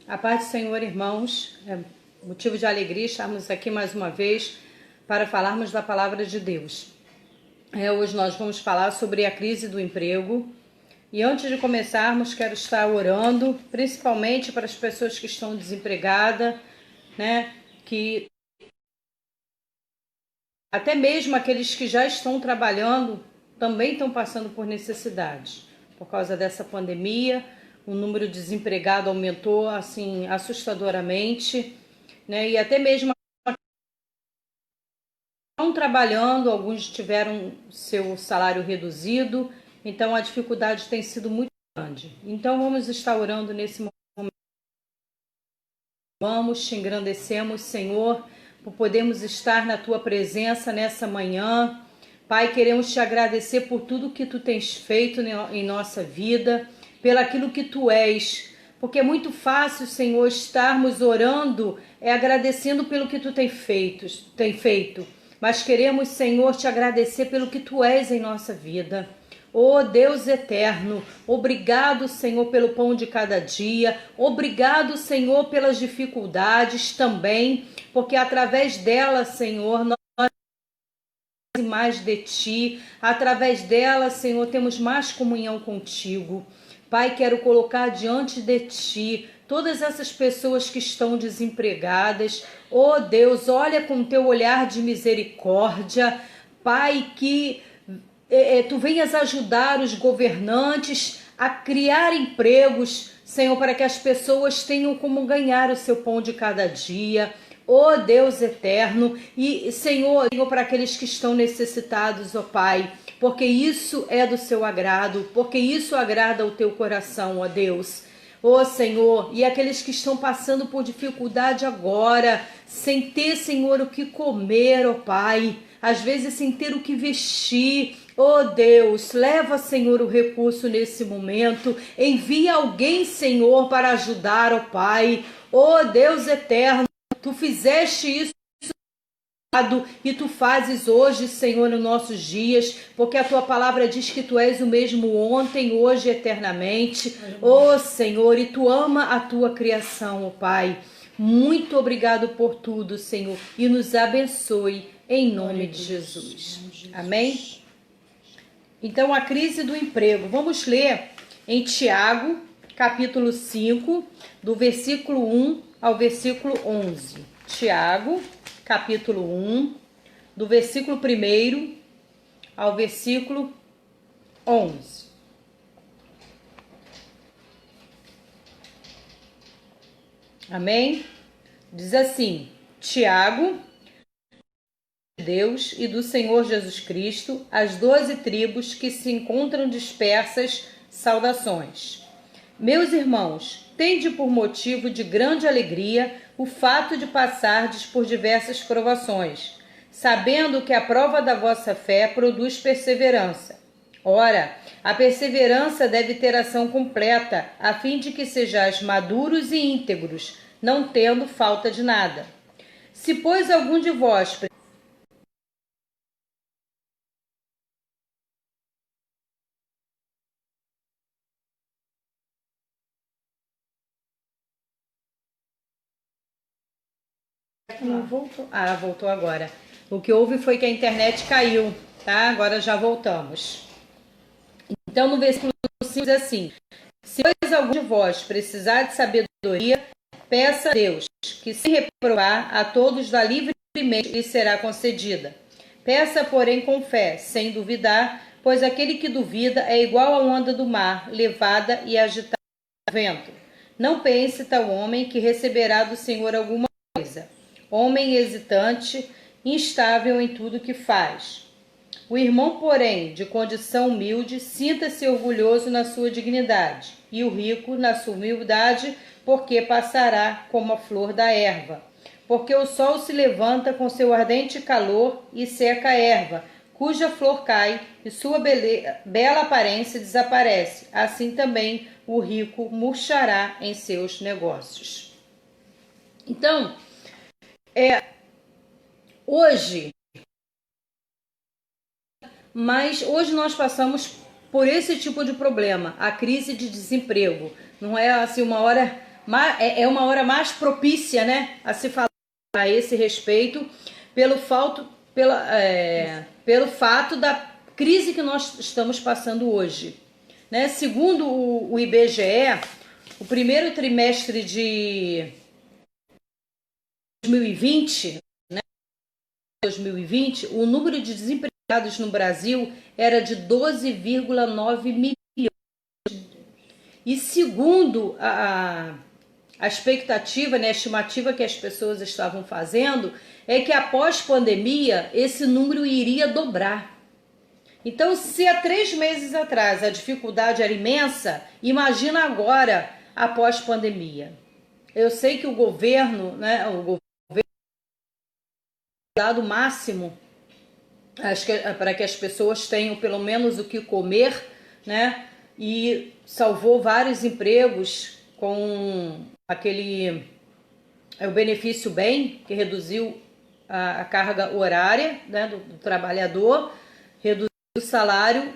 A paz do Senhor, irmãos, é motivo de alegria estarmos aqui mais uma vez para falarmos da palavra de Deus. Hoje nós vamos falar sobre a crise do emprego. E antes de começarmos, quero estar orando, principalmente para as pessoas que estão desempregadas, né? Que até mesmo aqueles que já estão trabalhando também estão passando por necessidades. Por causa dessa pandemia, o número de desempregados aumentou assim assustadoramente, né? E até mesmo estão trabalhando, alguns tiveram seu salário reduzido, então a dificuldade tem sido muito grande. Então vamos estar orando nesse momento. Vamos, te engrandecemos, Senhor, por podermos estar na Tua presença nessa manhã. Pai, queremos te agradecer por tudo que Tu tens feito em nossa vida, pelo aquilo que Tu és, porque é muito fácil, Senhor, estarmos orando, agradecendo pelo que Tu tem feito. Mas queremos, Senhor, te agradecer pelo que Tu és em nossa vida. Oh Deus eterno, obrigado, Senhor, pelo pão de cada dia, obrigado, Senhor, pelas dificuldades também, porque através dela, Senhor, nós temos mais de Ti, através dela, Senhor, temos mais comunhão contigo. Pai, quero colocar diante de Ti todas essas pessoas que estão desempregadas. Oh Deus, olha com Teu olhar de misericórdia, Pai, que Tu venhas ajudar os governantes a criar empregos, Senhor, para que as pessoas tenham como ganhar o seu pão de cada dia. Oh Deus eterno, e Senhor, para aqueles que estão necessitados, ó Pai, porque isso é do seu agrado, porque isso agrada o teu coração, ó Deus. Ó Senhor, e aqueles que estão passando por dificuldade agora, sem ter, Senhor, o que comer, ó Pai, às vezes sem ter o que vestir. Oh Deus, leva, Senhor, o recurso nesse momento. Envia alguém, Senhor, para ajudar, ó Pai. Oh Deus eterno, Tu fizeste isso e Tu fazes hoje, Senhor, nos nossos dias, porque a Tua palavra diz que Tu és o mesmo ontem, hoje e eternamente. Oh Senhor, e Tu ama a Tua criação, ó Pai. Muito obrigado por tudo, Senhor, e nos abençoe em nome de Jesus. Amém? Então, a crise do emprego. Vamos ler em Tiago, capítulo 5, do versículo 1 ao versículo 11. Tiago, capítulo 1, do versículo 1 ao versículo 11. Amém? Diz assim: Tiago, Deus e do Senhor Jesus Cristo, as 12 tribos que se encontram dispersas, saudações. Meus irmãos, tende por motivo de grande alegria o fato de passardes por diversas provações, sabendo que a prova da vossa fé produz perseverança. Ora, a perseverança deve ter ação completa, a fim de que sejais maduros e íntegros, não tendo falta de nada. Se, pois, algum de vós não voltou. Ah, voltou agora. O que houve foi que a internet caiu, tá? Agora já voltamos. Então, no versículo 5 diz assim: se pois algum de vós precisar de sabedoria, peça a Deus, que sem reprovar a todos dá livremente lhe será concedida. Peça, porém, com fé, sem duvidar, pois aquele que duvida é igual à onda do mar, levada e agitada pelo vento. Não pense tal homem que receberá do Senhor alguma coisa. Homem hesitante, instável em tudo que faz. O irmão, porém, de condição humilde, sinta-se orgulhoso na sua dignidade, e o rico na sua humildade, porque passará como a flor da erva. Porque o sol se levanta com seu ardente calor e seca a erva, cuja flor cai e sua bela aparência desaparece. Assim também o rico murchará em seus negócios. Então, hoje nós passamos por esse tipo de problema, a crise de desemprego. Não é assim uma hora é uma hora mais propícia, né, a se falar a esse respeito, pelo fato da crise que nós estamos passando hoje, né? Segundo o IBGE, o primeiro trimestre de 2020, 2020, o número de desempregados no Brasil era de 12,9 milhões. E segundo a expectativa, né, a estimativa que as pessoas estavam fazendo, é que após pandemia esse número iria dobrar. Então, se há 3 meses atrás a dificuldade era imensa, imagina agora após pandemia. Eu sei que o governo, né, dado máximo para que as pessoas tenham pelo menos o que comer, né? E salvou vários empregos com o benefício bem, que reduziu a carga horária, né, do trabalhador, reduziu o salário,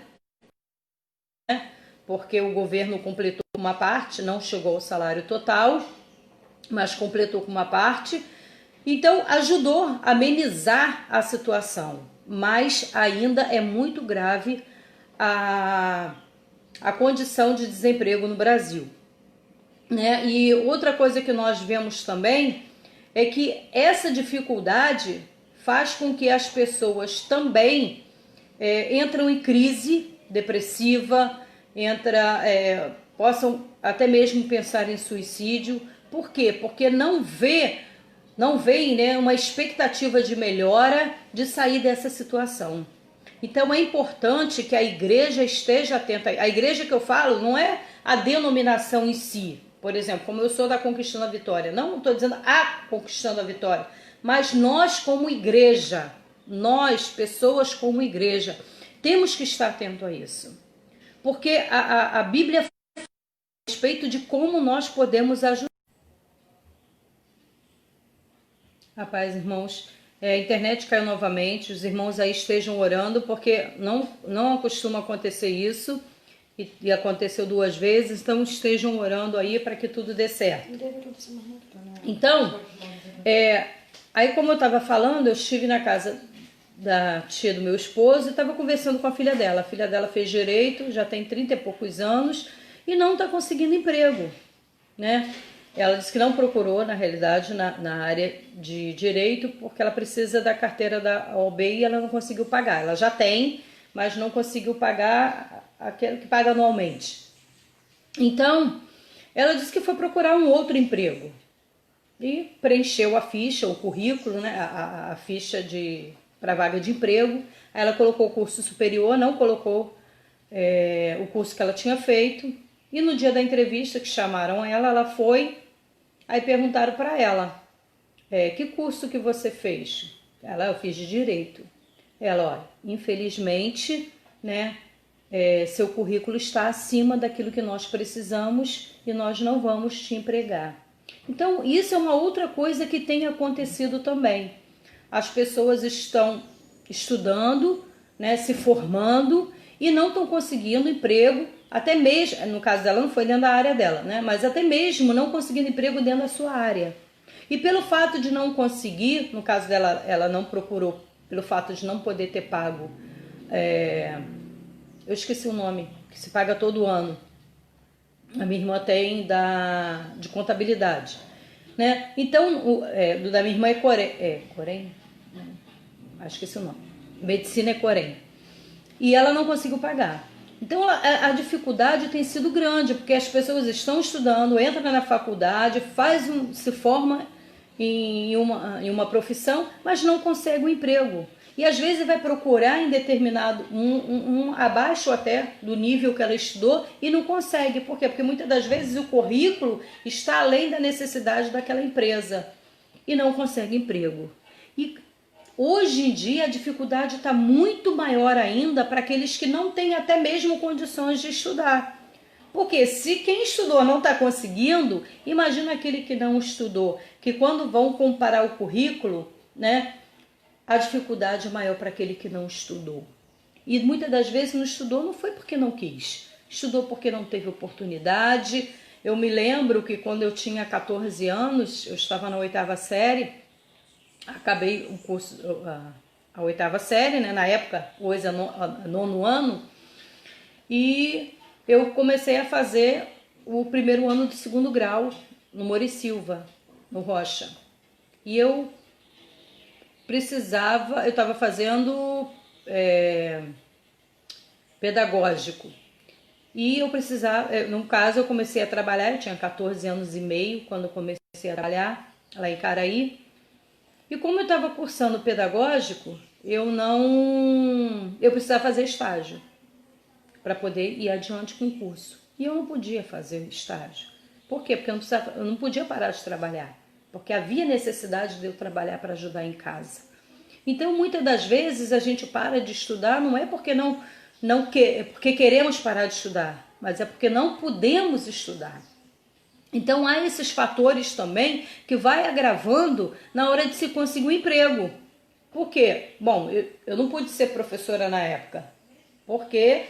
né, porque o governo completou uma parte, não chegou ao salário total, mas completou com uma parte. Então, ajudou a amenizar a situação, mas ainda é muito grave a condição de desemprego no Brasil, né? E outra coisa que nós vemos também é que essa dificuldade faz com que as pessoas também entram em crise depressiva, possam até mesmo pensar em suicídio. Por quê? Porque não vem, né, uma expectativa de melhora, de sair dessa situação. Então é importante que a igreja esteja atenta. A igreja que eu falo não é a denominação em si. Por exemplo, como eu sou da Conquistando a Vitória. Não estou dizendo a Conquistando a Vitória. Mas nós como igreja, nós, pessoas como igreja, temos que estar atento a isso. Porque a Bíblia fala a respeito de como nós podemos ajudar. Rapaz, irmãos, a internet caiu novamente, os irmãos aí estejam orando, porque não costuma acontecer isso, e aconteceu 2 vezes, então estejam orando aí para que tudo dê certo. Então, aí como eu estava falando, eu estive na casa da tia do meu esposo e estava conversando com a filha dela. A filha dela fez direito, já tem 30 e poucos anos, e não está conseguindo emprego, né? Ela disse que não procurou, na realidade, na área de direito, porque ela precisa da carteira da OAB e ela não conseguiu pagar. Ela já tem, mas não conseguiu pagar aquilo que paga anualmente. Então, ela disse que foi procurar um outro emprego. E preencheu a ficha, o currículo, né, a ficha para vaga de emprego. Aí ela colocou o curso superior, não colocou o curso que ela tinha feito. E no dia da entrevista que chamaram ela foi. Aí perguntaram para ela, que curso que você fez? Eu fiz de direito. Ela, olha, infelizmente, né, seu currículo está acima daquilo que nós precisamos e nós não vamos te empregar. Então, isso é uma outra coisa que tem acontecido também. As pessoas estão estudando, né, se formando e não estão conseguindo emprego, até mesmo, no caso dela não foi dentro da área dela, né, mas até mesmo não conseguindo emprego dentro da sua área. E pelo fato de não conseguir, no caso dela, ela não procurou, pelo fato de não poder ter pago, eu esqueci o nome, que se paga todo ano. A minha irmã tem de contabilidade, né? Então, da minha irmã é Corém? Acho que esse é o nome. Medicina é Corém. E ela não conseguiu pagar. Então, a dificuldade tem sido grande, porque as pessoas estão estudando, entram na faculdade, se forma em uma profissão, mas não consegue um emprego. E às vezes vai procurar em determinado, abaixo até do nível que ela estudou e não consegue. Por quê? Porque muitas das vezes o currículo está além da necessidade daquela empresa e não consegue emprego. E hoje em dia a dificuldade está muito maior ainda para aqueles que não têm até mesmo condições de estudar. Porque se quem estudou não está conseguindo, imagina aquele que não estudou, que quando vão comparar o currículo, né, a dificuldade é maior para aquele que não estudou. E muitas das vezes não estudou não foi porque não quis, estudou porque não teve oportunidade, Eu me lembro que quando eu tinha 14 anos, eu estava na 8ª série, acabei o curso, a 8ª série, né? Na época, hoje é 9º ano, e eu comecei a fazer o 1º ano do 2º grau no Mori Silva, no Rocha. E eu estava fazendo pedagógico. E eu precisava, no caso eu comecei a trabalhar, eu tinha 14 anos e meio quando eu comecei a trabalhar lá em Caraí. E como eu estava cursando pedagógico, eu precisava fazer estágio para poder ir adiante com o curso. E eu não podia fazer estágio. Por quê? Porque eu não podia parar de trabalhar, porque havia necessidade de eu trabalhar para ajudar em casa. Então, muitas das vezes a gente para de estudar, não é porque queremos parar de estudar, mas é porque não podemos estudar. Então, há esses fatores também que vai agravando na hora de se conseguir um emprego. Por quê? Bom, eu não pude ser professora na época, porque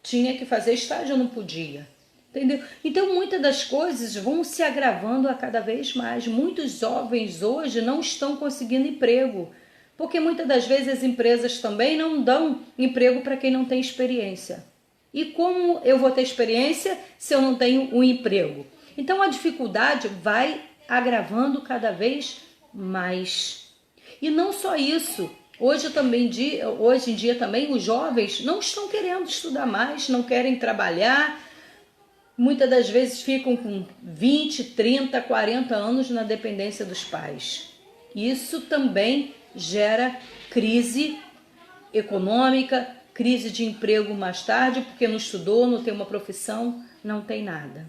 tinha que fazer estágio, eu não podia. Entendeu? Então, muitas das coisas vão se agravando a cada vez mais. Muitos jovens hoje não estão conseguindo emprego, porque muitas das vezes as empresas também não dão emprego para quem não tem experiência. E como eu vou ter experiência se eu não tenho um emprego? Então, a dificuldade vai agravando cada vez mais. E não só isso. Hoje em dia também os jovens não estão querendo estudar mais, não querem trabalhar. Muitas das vezes ficam com 20, 30, 40 anos na dependência dos pais. Isso também gera crise econômica, crise de emprego mais tarde, porque não estudou, não tem uma profissão, não tem nada.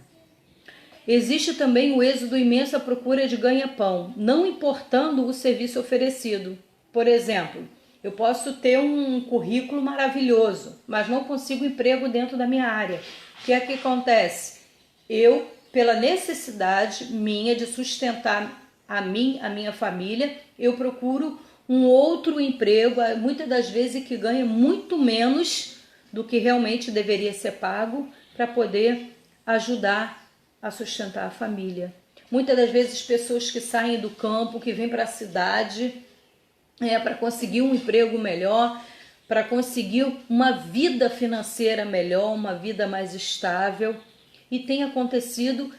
Existe também o êxodo imenso à procura de ganha-pão, não importando o serviço oferecido. Por exemplo, eu posso ter um currículo maravilhoso, mas não consigo emprego dentro da minha área. O que é que acontece? Eu, pela necessidade minha de sustentar a minha família, eu procuro um outro emprego, muitas das vezes que ganha muito menos do que realmente deveria ser pago, para poder ajudar a sustentar a família. Muitas das vezes pessoas que saem do campo, que vêm para a cidade, para conseguir um emprego melhor, para conseguir uma vida financeira melhor, uma vida mais estável. E tem acontecido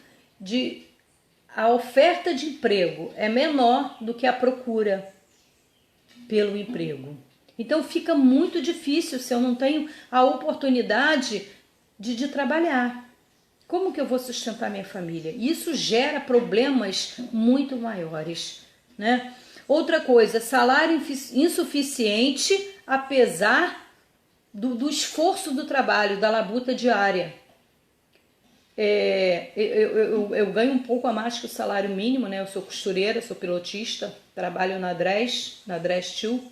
a oferta de emprego é menor do que a procura pelo emprego. Então fica muito difícil se eu não tenho a oportunidade de trabalhar. Como que eu vou sustentar minha família? Isso gera problemas muito maiores, né? Outra coisa, salário insuficiente apesar do esforço do trabalho, da labuta diária. Eu ganho um pouco a mais que o salário mínimo, né? Eu sou costureira, sou pilotista, trabalho na Dress Steel,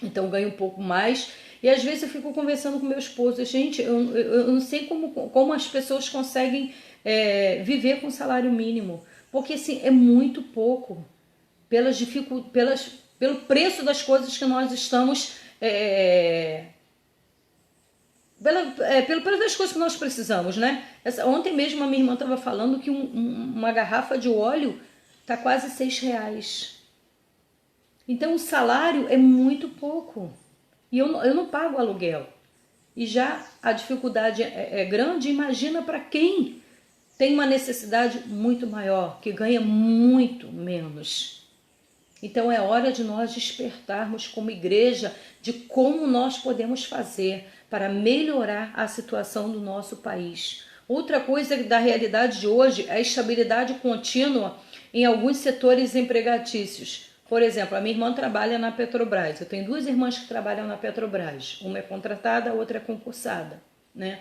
então ganho um pouco mais. E às vezes eu fico conversando com meu esposo, gente, eu não sei como as pessoas conseguem viver com salário mínimo, porque assim, é muito pouco, pelo preço das coisas que nós estamos... pelo preço das coisas que nós precisamos, né? Ontem mesmo a minha irmã estava falando que uma garrafa de óleo está quase R$6. Então o salário é muito pouco. E eu não pago aluguel. E já a dificuldade é grande, imagina para quem tem uma necessidade muito maior, que ganha muito menos. Então é hora de nós despertarmos como igreja de como nós podemos fazer para melhorar a situação do nosso país. Outra coisa da realidade de hoje é a estabilidade contínua em alguns setores empregatícios. Por exemplo, a minha irmã trabalha na Petrobras. Eu tenho 2 irmãs que trabalham na Petrobras. Uma é contratada, a outra é concursada, né?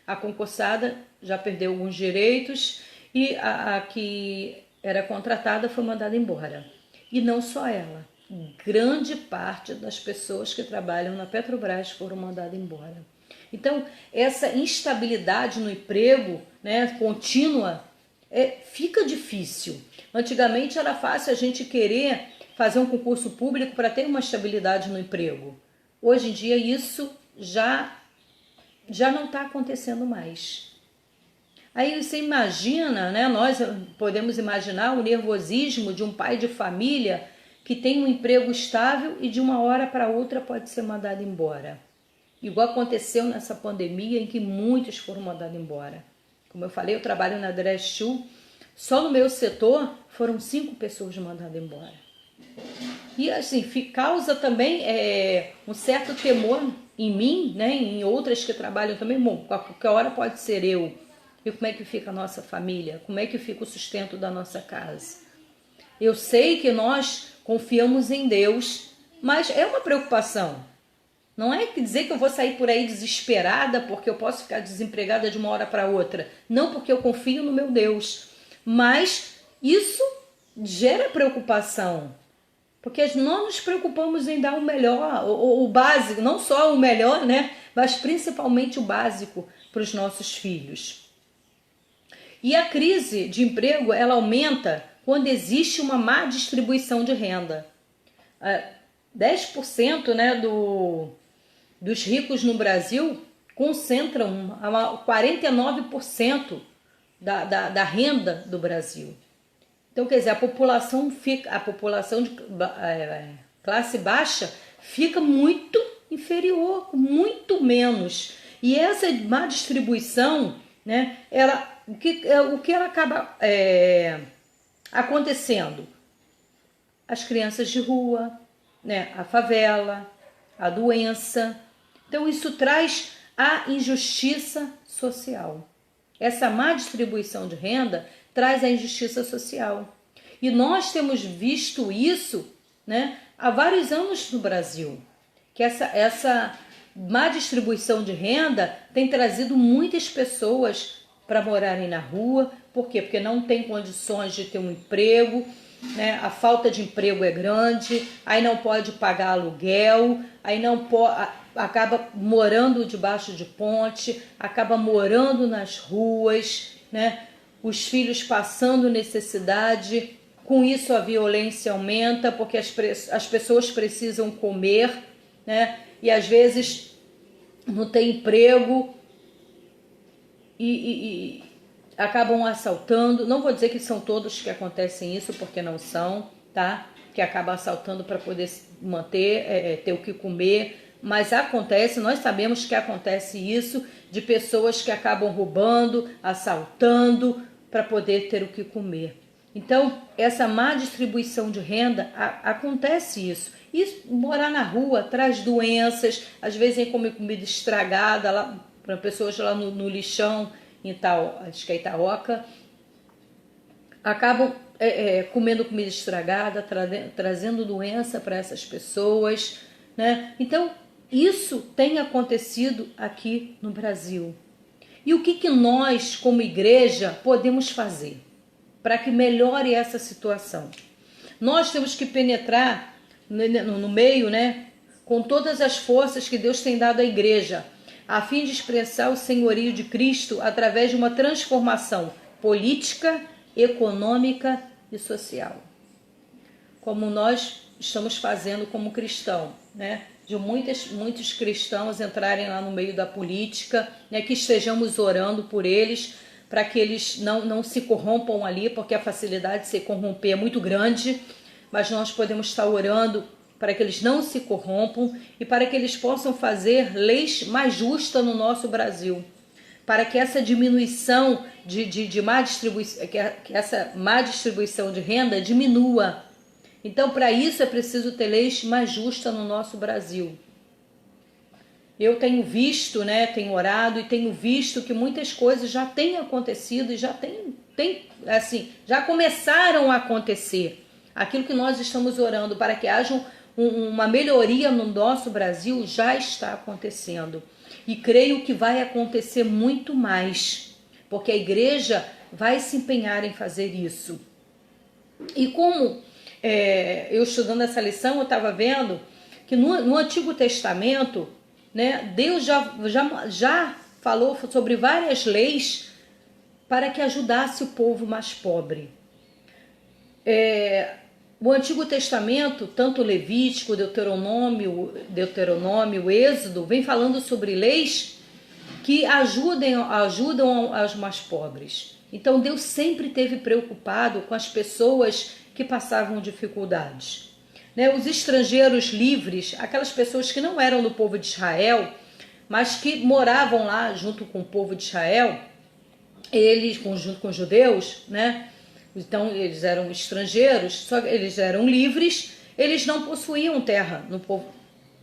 A concursada já perdeu alguns direitos e a que era contratada foi mandada embora. E não só ela. Grande parte das pessoas que trabalham na Petrobras foram mandadas embora. Então, essa instabilidade no emprego, né, contínua, fica difícil. Antigamente era fácil a gente querer fazer um concurso público para ter uma estabilidade no emprego. Hoje em dia isso já não está acontecendo mais. Aí você imagina, né? Nós podemos imaginar o nervosismo de um pai de família que tem um emprego estável e de uma hora para outra pode ser mandado embora. Igual aconteceu nessa pandemia em que muitos foram mandados embora. Como eu falei, eu trabalho na Dress2, só no meu setor foram 5 pessoas mandadas embora. E assim, causa também um certo temor em mim, né, em outras que trabalham também. Bom, a qualquer hora pode ser eu. E como é que fica a nossa família? Como é que fica o sustento da nossa casa? Eu sei que nós confiamos em Deus, mas é uma preocupação. Não é dizer que eu vou sair por aí desesperada porque eu posso ficar desempregada de uma hora para outra. Não, porque eu confio no meu Deus. Mas isso gera preocupação. Porque nós nos preocupamos em dar o melhor, o básico, não só o melhor, né? Mas principalmente o básico para os nossos filhos. E a crise de emprego, ela aumenta quando existe uma má distribuição de renda. 10%, né, dos ricos no Brasil concentram 49% da renda do Brasil. Então, quer dizer, a população de classe baixa fica muito inferior, muito menos. E essa má distribuição, né, o que ela acaba acontecendo? As crianças de rua, né, a favela, a doença. Então, isso traz a injustiça social. Essa má distribuição de renda traz a injustiça social. E nós temos visto isso, né, há vários anos no Brasil, que essa má distribuição de renda tem trazido muitas pessoas para morarem na rua. Por quê? Porque não tem condições de ter um emprego, né? A falta de emprego é grande, aí não pode pagar aluguel, aí não pode, acaba morando debaixo de ponte, acaba morando nas ruas, né? Os filhos passando necessidade, com isso a violência aumenta, porque as pessoas precisam comer, né? E às vezes não tem emprego e acabam assaltando. Não vou dizer que são todos que acontecem isso, porque não são, tá? Que acabam assaltando para poder manter, ter o que comer. Mas acontece, nós sabemos que acontece isso, de pessoas que acabam roubando, assaltando para poder ter o que comer. Então, essa má distribuição de renda, acontece isso. E morar na rua traz doenças, às vezes vem comer comida estragada, lá, para pessoas lá no lixão, acho que é Itaoca, acabam comendo comida estragada, trazendo doença para essas pessoas, né? Então, isso tem acontecido aqui no Brasil. E o que nós, como igreja, podemos fazer para que melhore essa situação? Nós temos que penetrar no meio, né, com todas as forças que Deus tem dado à igreja, a fim de expressar o senhorio de Cristo através de uma transformação política, econômica e social. Como nós estamos fazendo como cristão, né? De muitos cristãos entrarem lá no meio da política, né? Que estejamos orando por eles, para que eles não se corrompam ali, porque a facilidade de se corromper é muito grande, mas nós podemos estar orando para que eles não se corrompam e para que eles possam fazer leis mais justas no nosso Brasil, para que essa diminuição de má distribuição, que essa má distribuição de renda diminua. Então, para isso é preciso ter leis mais justas no nosso Brasil. Eu tenho visto, né, tenho orado e tenho visto que muitas coisas já têm acontecido e já já começaram a acontecer. Aquilo que nós estamos orando para que haja uma melhoria no nosso Brasil já está acontecendo. E creio que vai acontecer muito mais, porque a igreja vai se empenhar em fazer isso. E como eu estudando essa lição, eu estava vendo que no Antigo Testamento, né, Deus já falou sobre várias leis para que ajudasse o povo mais pobre. O Antigo Testamento, tanto Levítico, Deuteronômio, Êxodo, vem falando sobre leis que ajudam aos mais pobres. Então Deus sempre esteve preocupado com as pessoas que passavam dificuldades. Né? Os estrangeiros livres, aquelas pessoas que não eram do povo de Israel, mas que moravam lá junto com o povo de Israel, eles, junto com os judeus, né? Então eles eram estrangeiros, só que eles eram livres, eles não possuíam terra no povo,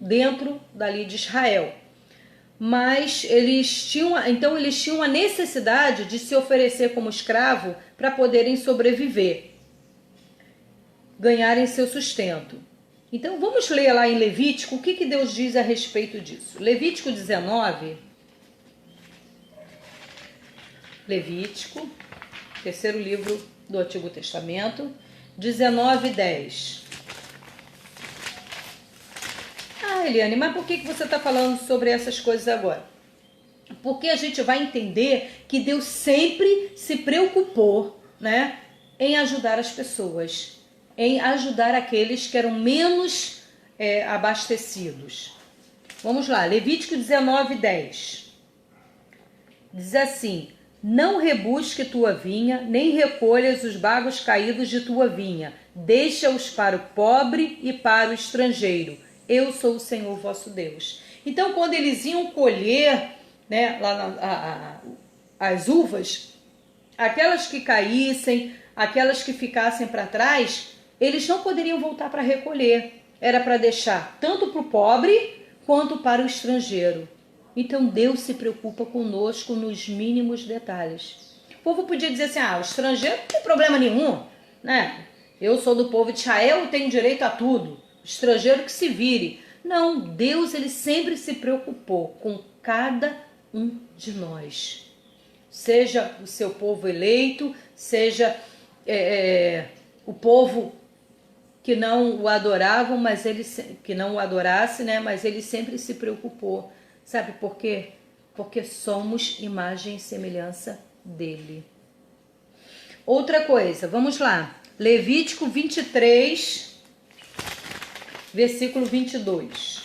dentro dali de Israel. Mas eles tinham a necessidade de se oferecer como escravo para poderem sobreviver, ganharem seu sustento. Então vamos ler lá em Levítico o que Deus diz a respeito disso. Levítico 19, Levítico, terceiro livro do Antigo Testamento, 19:10. Ah, Eliane, mas por que você está falando sobre essas coisas agora? Porque a gente vai entender que Deus sempre se preocupou, né, em ajudar as pessoas, em ajudar aqueles que eram menos abastecidos. Vamos lá, Levítico 19:10. Diz assim: não rebusque tua vinha, nem recolhas os bagos caídos de tua vinha. Deixa-os para o pobre e para o estrangeiro. Eu sou o Senhor vosso Deus. Então, quando eles iam colher, né, as uvas, aquelas que caíssem, aquelas que ficassem para trás, eles não poderiam voltar para recolher. Era para deixar tanto para o pobre quanto para o estrangeiro. Então Deus se preocupa conosco nos mínimos detalhes. O povo podia dizer assim: o estrangeiro não tem problema nenhum, né? Eu sou do povo de Israel, tenho direito a tudo. O estrangeiro que se vire. Não, Deus ele sempre se preocupou com cada um de nós. Seja o seu povo eleito, seja o povo que não o adoravam, mas ele que não o adorasse, né? Mas ele sempre se preocupou. Sabe por quê? Porque somos imagem e semelhança dele. Outra coisa, vamos lá. Levítico 23, versículo 22.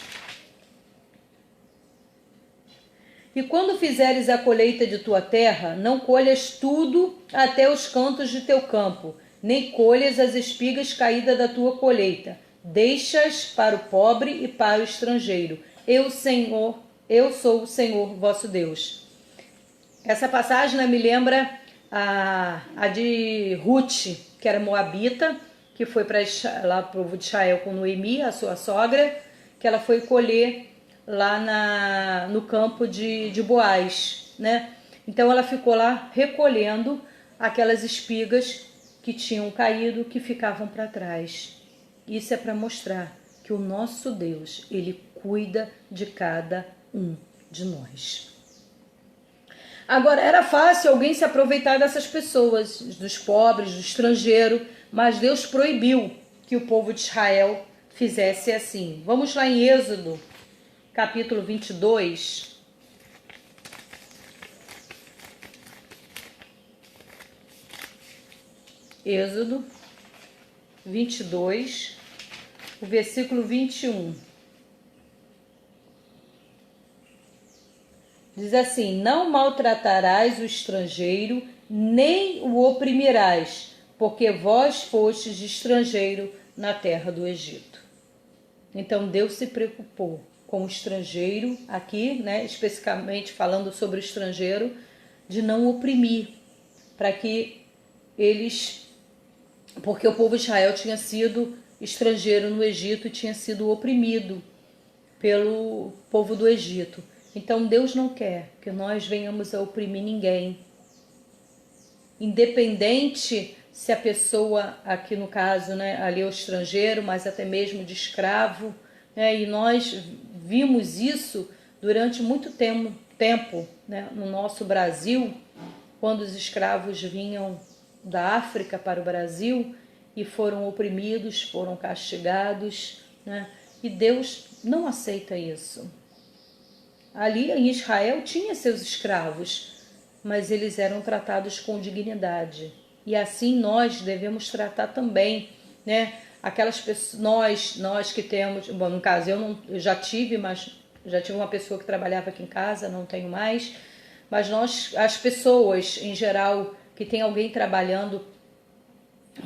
E quando fizeres a colheita de tua terra, não colhas tudo até os cantos de teu campo, nem colhas as espigas caídas da tua colheita. Deixas para o pobre e para o estrangeiro. Eu sou o Senhor vosso Deus. Essa passagem, né, me lembra a de Ruth, que era moabita, que foi lá para o povo de Israel com Noemi, a sua sogra, que ela foi colher lá no campo de Boaz, né? Então ela ficou lá recolhendo aquelas espigas que tinham caído, que ficavam para trás. Isso é para mostrar que o nosso Deus, ele cuida de cada um de nós. Agora, era fácil alguém se aproveitar dessas pessoas, dos pobres, do estrangeiro, mas Deus proibiu que o povo de Israel fizesse assim. Vamos lá em Êxodo, capítulo 22. Êxodo 22, o versículo 21. Diz assim: não maltratarás o estrangeiro, nem o oprimirás, porque vós fostes de estrangeiro na terra do Egito. Então Deus se preocupou com o estrangeiro, aqui, né, especificamente falando sobre o estrangeiro, de não oprimir, para que eles, porque o povo de Israel tinha sido estrangeiro no Egito e tinha sido oprimido pelo povo do Egito. Então Deus não quer que nós venhamos a oprimir ninguém, independente se a pessoa, aqui no caso, né, ali é o estrangeiro, mas até mesmo de escravo, né, e nós vimos isso durante muito tempo, né, no nosso Brasil, quando os escravos vinham da África para o Brasil e foram oprimidos, foram castigados, né, e Deus não aceita isso. Ali em Israel tinha seus escravos, mas eles eram tratados com dignidade. E assim nós devemos tratar também, né? Aquelas pessoas, nós que temos, bom, no caso eu já tive, mas já tive uma pessoa que trabalhava aqui em casa, não tenho mais, mas as pessoas em geral que tem alguém trabalhando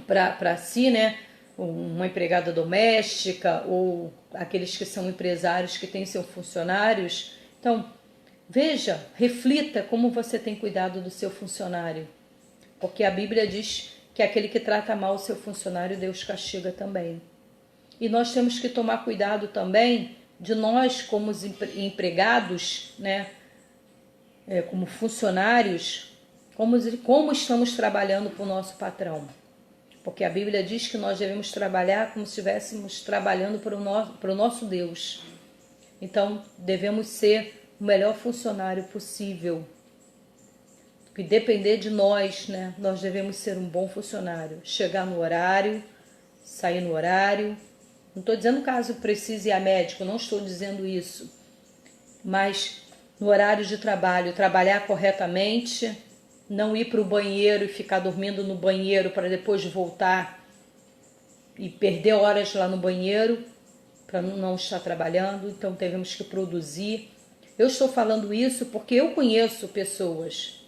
para si, né? Uma empregada doméstica ou aqueles que são empresários que têm seus funcionários. Então, veja, reflita como você tem cuidado do seu funcionário, porque a Bíblia diz que aquele que trata mal o seu funcionário, Deus castiga também. E nós temos que tomar cuidado também de nós como empregados, né? Como funcionários, como estamos trabalhando para o nosso patrão. Porque a Bíblia diz que nós devemos trabalhar como se estivéssemos trabalhando para o nosso Deus. Então, devemos ser o melhor funcionário possível. Que depender de nós, né? Nós devemos ser um bom funcionário. Chegar no horário, sair no horário. Não estou dizendo caso precise ir a médico, não estou dizendo isso. Mas no horário de trabalho, trabalhar corretamente, não ir para o banheiro e ficar dormindo no banheiro para depois voltar e perder horas lá no banheiro para não estar trabalhando. Então devemos que produzir. Eu estou falando isso porque eu conheço pessoas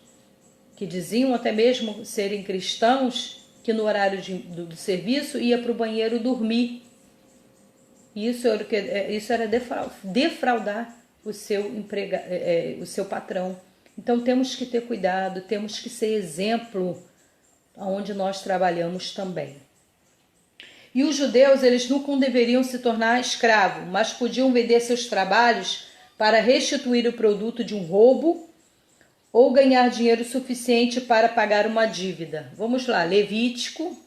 que diziam até mesmo serem cristãos, que no horário do serviço ia para o banheiro dormir. Isso era defraudar o seu patrão. Então temos que ter cuidado, temos que ser exemplo aonde nós trabalhamos também. E os judeus, eles nunca deveriam se tornar escravos, mas podiam vender seus trabalhos para restituir o produto de um roubo ou ganhar dinheiro suficiente para pagar uma dívida. Vamos lá, Levítico,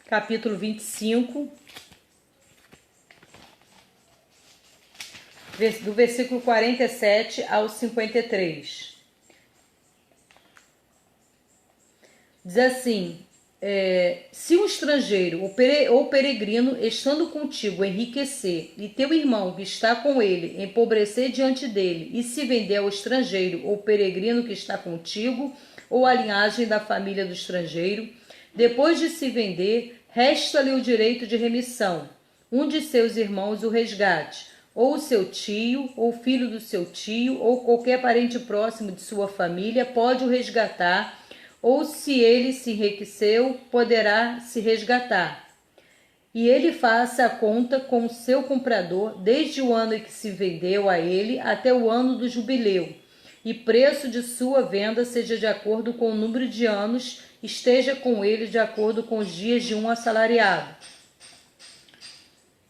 capítulo 25, do versículo 47 ao 53. Diz assim: se um estrangeiro ou peregrino, estando contigo, enriquecer, e teu irmão que está com ele empobrecer diante dele, e se vender ao estrangeiro ou peregrino que está contigo, ou à linhagem da família do estrangeiro, depois de se vender, resta-lhe o direito de remissão. Um de seus irmãos o resgate, ou o seu tio, ou filho do seu tio, ou qualquer parente próximo de sua família pode o resgatar, ou se ele se enriqueceu, poderá se resgatar. E ele faça a conta com o seu comprador, desde o ano em que se vendeu a ele até o ano do jubileu, e preço de sua venda seja de acordo com o número de anos, esteja com ele de acordo com os dias de um assalariado.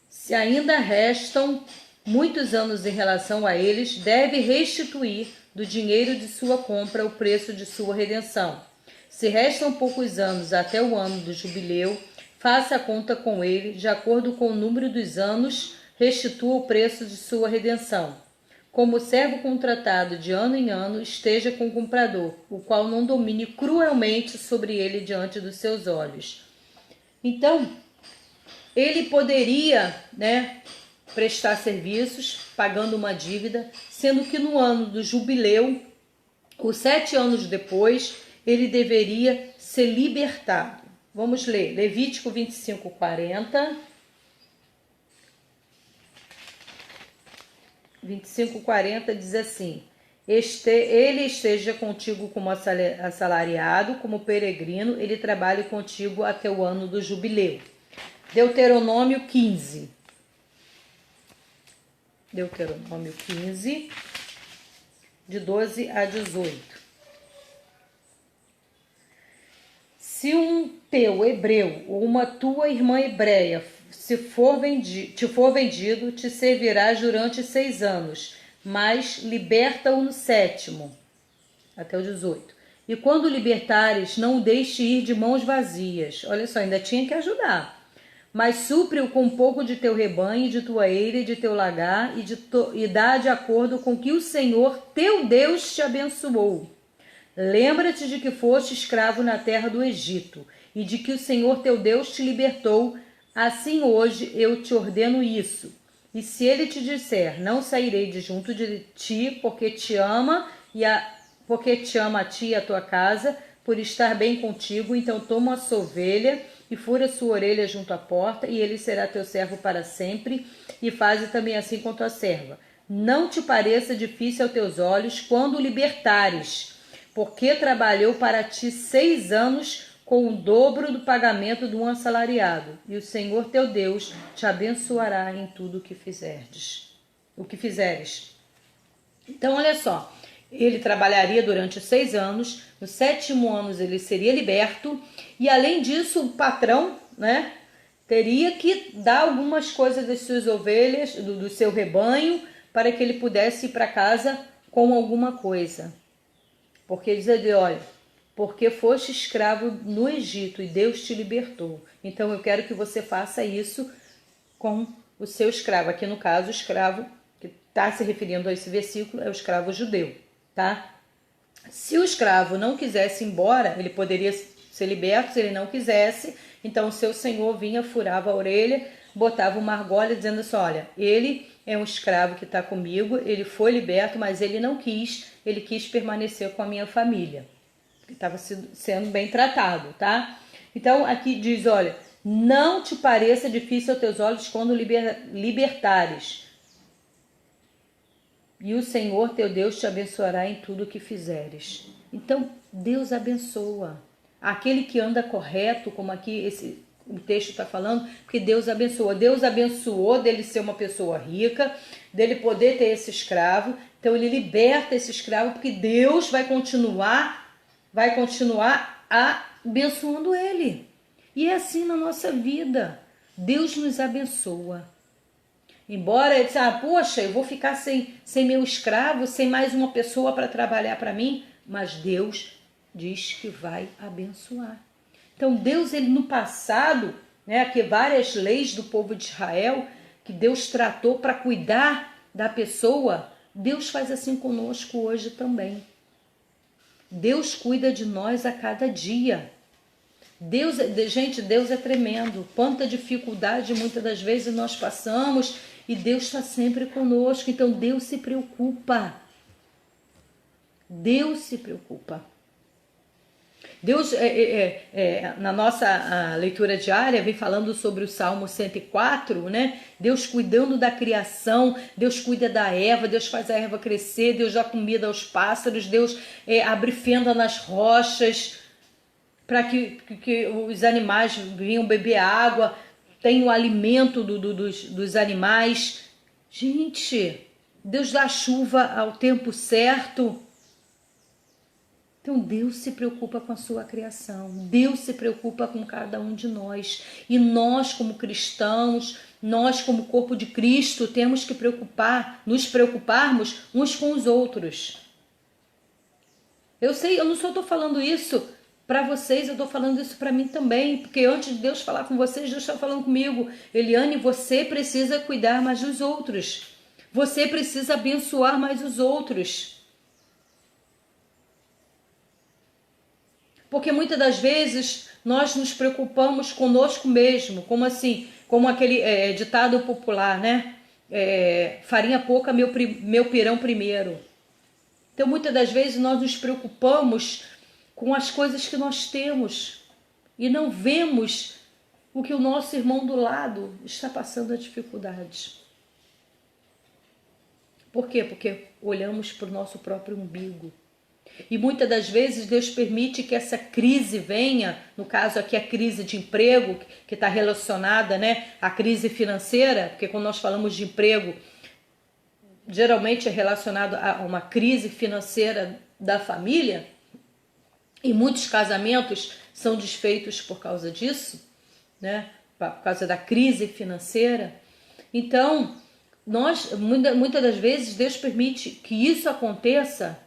Se ainda restam muitos anos em relação a eles, deve restituir do dinheiro de sua compra o preço de sua redenção. Se restam poucos anos até o ano do jubileu, faça a conta com ele, de acordo com o número dos anos, restitua o preço de sua redenção. Como o servo contratado de ano em ano esteja com o comprador, o qual não domine cruelmente sobre ele diante dos seus olhos. Então, ele poderia, prestar serviços, pagando uma dívida, sendo que no ano do jubileu, ou 7 anos depois, ele deveria ser libertado. Vamos ler Levítico 25, 40. 25, 40 diz assim: ele esteja contigo como assalariado, como peregrino, ele trabalhe contigo até o ano do jubileu. Deuteronômio 15. Deuteronômio 15, de 12 a 18. Se um teu hebreu ou uma tua irmã hebreia te for vendido, te servirás durante 6 anos, mas liberta-o no 7º, até o 18. E quando o libertares, não o deixe ir de mãos vazias. Olha só, ainda tinha que ajudar. Mas supre-o com um pouco de teu rebanho, de tua eira e de teu lagar, e dá de acordo com que o Senhor teu Deus te abençoou. Lembra-te de que foste escravo na terra do Egito, e de que o Senhor teu Deus te libertou. Assim hoje eu te ordeno isso. E se ele te disser, não sairei de junto de ti, porque te ama a ti e a tua casa, por estar bem contigo, então toma a sua ovelha e fura sua orelha junto à porta, e ele será teu servo para sempre, e faze também assim com tua serva. não te pareça difícil aos teus olhos quando o libertares, porque trabalhou para ti 6 anos com o dobro do pagamento de um assalariado, e o Senhor teu Deus te abençoará em tudo o que fizeres. Então, olha só, ele trabalharia durante 6 anos, no 7º ano ele seria liberto, e além disso, o patrão, né, teria que dar algumas coisas das suas ovelhas, do seu rebanho, para que ele pudesse ir para casa com alguma coisa. Porque diz ele, olha, porque foste escravo no Egito e Deus te libertou. Então eu quero que você faça isso com o seu escravo. Aqui no caso, o escravo que está se referindo a esse versículo é o escravo judeu, tá? Se o escravo não quisesse ir embora, ele poderia ser liberto. Se ele não quisesse, então o seu senhor vinha, furava a orelha, botava uma argola dizendo assim, olha, ele é um escravo que está comigo, ele foi liberto, mas ele não quis, ele quis permanecer com a minha família. Estava sendo bem tratado, tá? Então aqui diz, olha, não te pareça difícil aos teus olhos quando libertares. E o Senhor teu Deus te abençoará em tudo o que fizeres. Então Deus abençoa. Aquele que anda correto, como aqui o texto está falando, porque Deus abençoa. Deus abençoou dele ser uma pessoa rica, dele poder ter esse escravo. Então ele liberta esse escravo, porque Deus vai continuar abençoando ele. E é assim na nossa vida. Deus nos abençoa. Embora ele disse, poxa, eu vou ficar sem meu escravo, sem mais uma pessoa para trabalhar para mim, mas Deus diz que vai abençoar. Então Deus, ele no passado, né, que várias leis do povo de Israel, que Deus tratou para cuidar da pessoa, Deus faz assim conosco hoje também. Deus cuida de nós a cada dia. Deus é tremendo. Quanta dificuldade muitas das vezes nós passamos e Deus está sempre conosco. Então Deus se preocupa. Deus se preocupa. Deus, na nossa leitura diária, vem falando sobre o Salmo 104, né? Deus cuidando da criação, Deus cuida da erva, Deus faz a erva crescer, Deus dá comida aos pássaros, Deus abre fenda nas rochas, para que os animais venham beber água, tem o alimento dos animais. Gente, Deus dá chuva ao tempo certo. Então Deus se preocupa com a sua criação, Deus se preocupa com cada um de nós. E nós como cristãos, nós como corpo de Cristo, temos que nos preocuparmos uns com os outros. Eu sei, eu não só estou falando isso para vocês, eu estou falando isso para mim também, porque antes de Deus falar com vocês, Deus está falando comigo. Eliane, você precisa cuidar mais dos outros, você precisa abençoar mais os outros. Porque muitas das vezes nós nos preocupamos conosco mesmo, como aquele ditado popular, né? Farinha pouca, meu pirão primeiro. Então muitas das vezes nós nos preocupamos com as coisas que nós temos e não vemos o que o nosso irmão do lado está passando a dificuldade. Por quê? Porque olhamos para o nosso próprio umbigo. E muitas das vezes Deus permite que essa crise venha, no caso aqui a crise de emprego, que está relacionada, né, à crise financeira, porque quando nós falamos de emprego, geralmente é relacionado a uma crise financeira da família, e muitos casamentos são desfeitos por causa disso, né, por causa da crise financeira. Então, muitas das vezes Deus permite que isso aconteça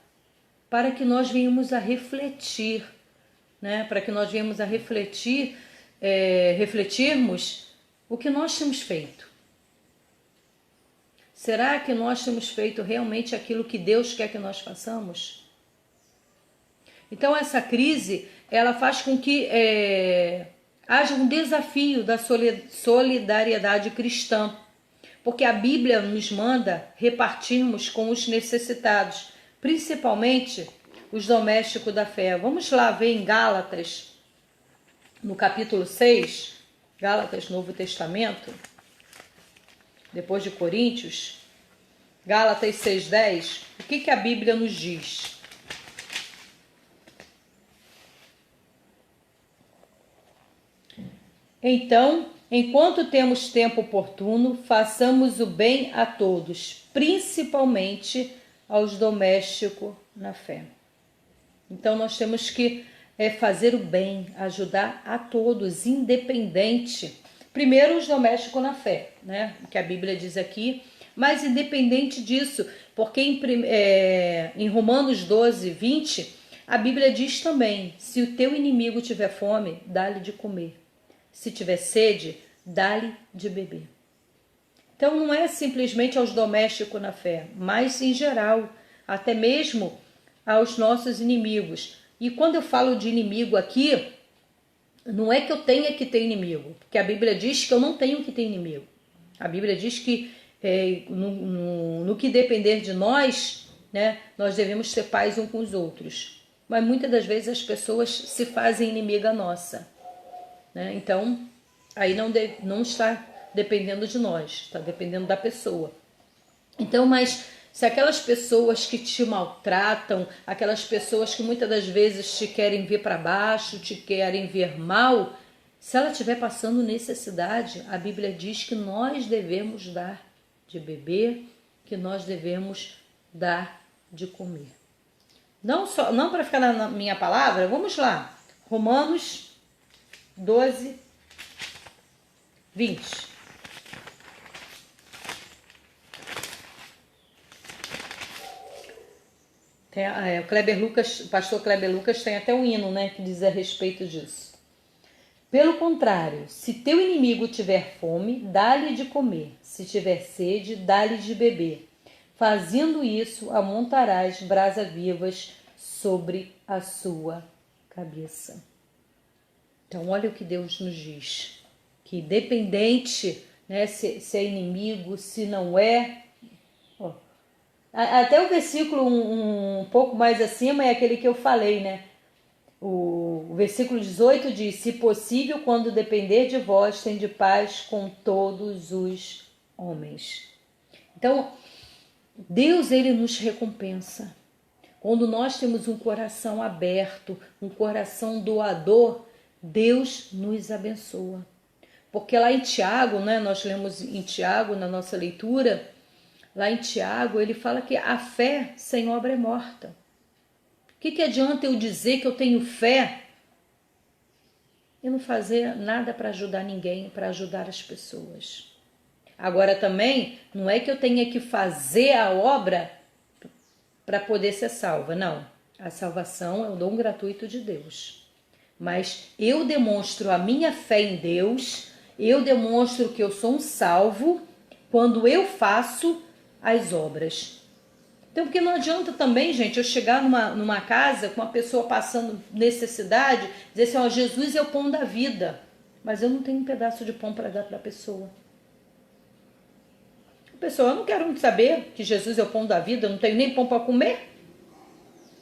para que nós venhamos a refletir, né? Para que nós venhamos a refletirmos o que nós temos feito. Será que nós temos feito realmente aquilo que Deus quer que nós façamos? Então essa crise, ela faz com que haja um desafio da solidariedade cristã, porque a Bíblia nos manda repartirmos com os necessitados, principalmente os domésticos da fé. Vamos lá ver em Gálatas, no capítulo 6, Gálatas, Novo Testamento, depois de Coríntios, Gálatas 6,10, o que a Bíblia nos diz? Então, enquanto temos tempo oportuno, façamos o bem a todos, principalmente aos domésticos na fé. Então, nós temos que fazer o bem, ajudar a todos, independente. Primeiro, os domésticos na fé, né? Que a Bíblia diz aqui. Mas independente disso, porque em Romanos 12, 20, a Bíblia diz também: se o teu inimigo tiver fome, dá-lhe de comer. Se tiver sede, dá-lhe de beber. Então não é simplesmente aos domésticos na fé, mas em geral, até mesmo aos nossos inimigos. E quando eu falo de inimigo aqui, não é que eu tenha que ter inimigo, porque a Bíblia diz que eu não tenho que ter inimigo. A Bíblia diz que no que depender de nós, né, nós devemos ser paz uns com os outros. Mas muitas das vezes as pessoas se fazem inimiga nossa, né? Então, aí não está dependendo de nós, está dependendo da pessoa. Então, mas se aquelas pessoas que te maltratam, aquelas pessoas que muitas das vezes te querem ver para baixo, te querem ver mal, se ela estiver passando necessidade, a Bíblia diz que nós devemos dar de beber, que nós devemos dar de comer. Não para ficar na minha palavra, vamos lá. Romanos 12, 20. O pastor Kleber Lucas tem até um hino, né, que diz a respeito disso. Pelo contrário, se teu inimigo tiver fome, dá-lhe de comer. Se tiver sede, dá-lhe de beber. Fazendo isso, amontarás brasas vivas sobre a sua cabeça. Então, olha o que Deus nos diz. Que independente, né, se é inimigo, se não é... Ó, até o versículo um pouco mais acima é aquele que eu falei, né? O versículo 18 diz: se possível, quando depender de vós, tende paz com todos os homens. Então, Deus, ele nos recompensa. Quando nós temos um coração aberto, um coração doador, Deus nos abençoa. Porque lá em Tiago, né, nós lemos em Tiago, na nossa leitura, lá em Tiago, ele fala que a fé sem obra é morta. O que adianta eu dizer que eu tenho fé e não fazer nada para ajudar ninguém, para ajudar as pessoas? Agora também, não é que eu tenha que fazer a obra para poder ser salva, não. A salvação é o dom gratuito de Deus. Mas eu demonstro a minha fé em Deus, eu demonstro que eu sou um salvo quando eu faço as obras. Então, porque não adianta também, gente, eu chegar numa casa com uma pessoa passando necessidade, dizer assim, ó, Jesus é o pão da vida, mas eu não tenho um pedaço de pão para dar para a pessoa. A pessoa, eu não quero saber que Jesus é o pão da vida, eu não tenho nem pão para comer.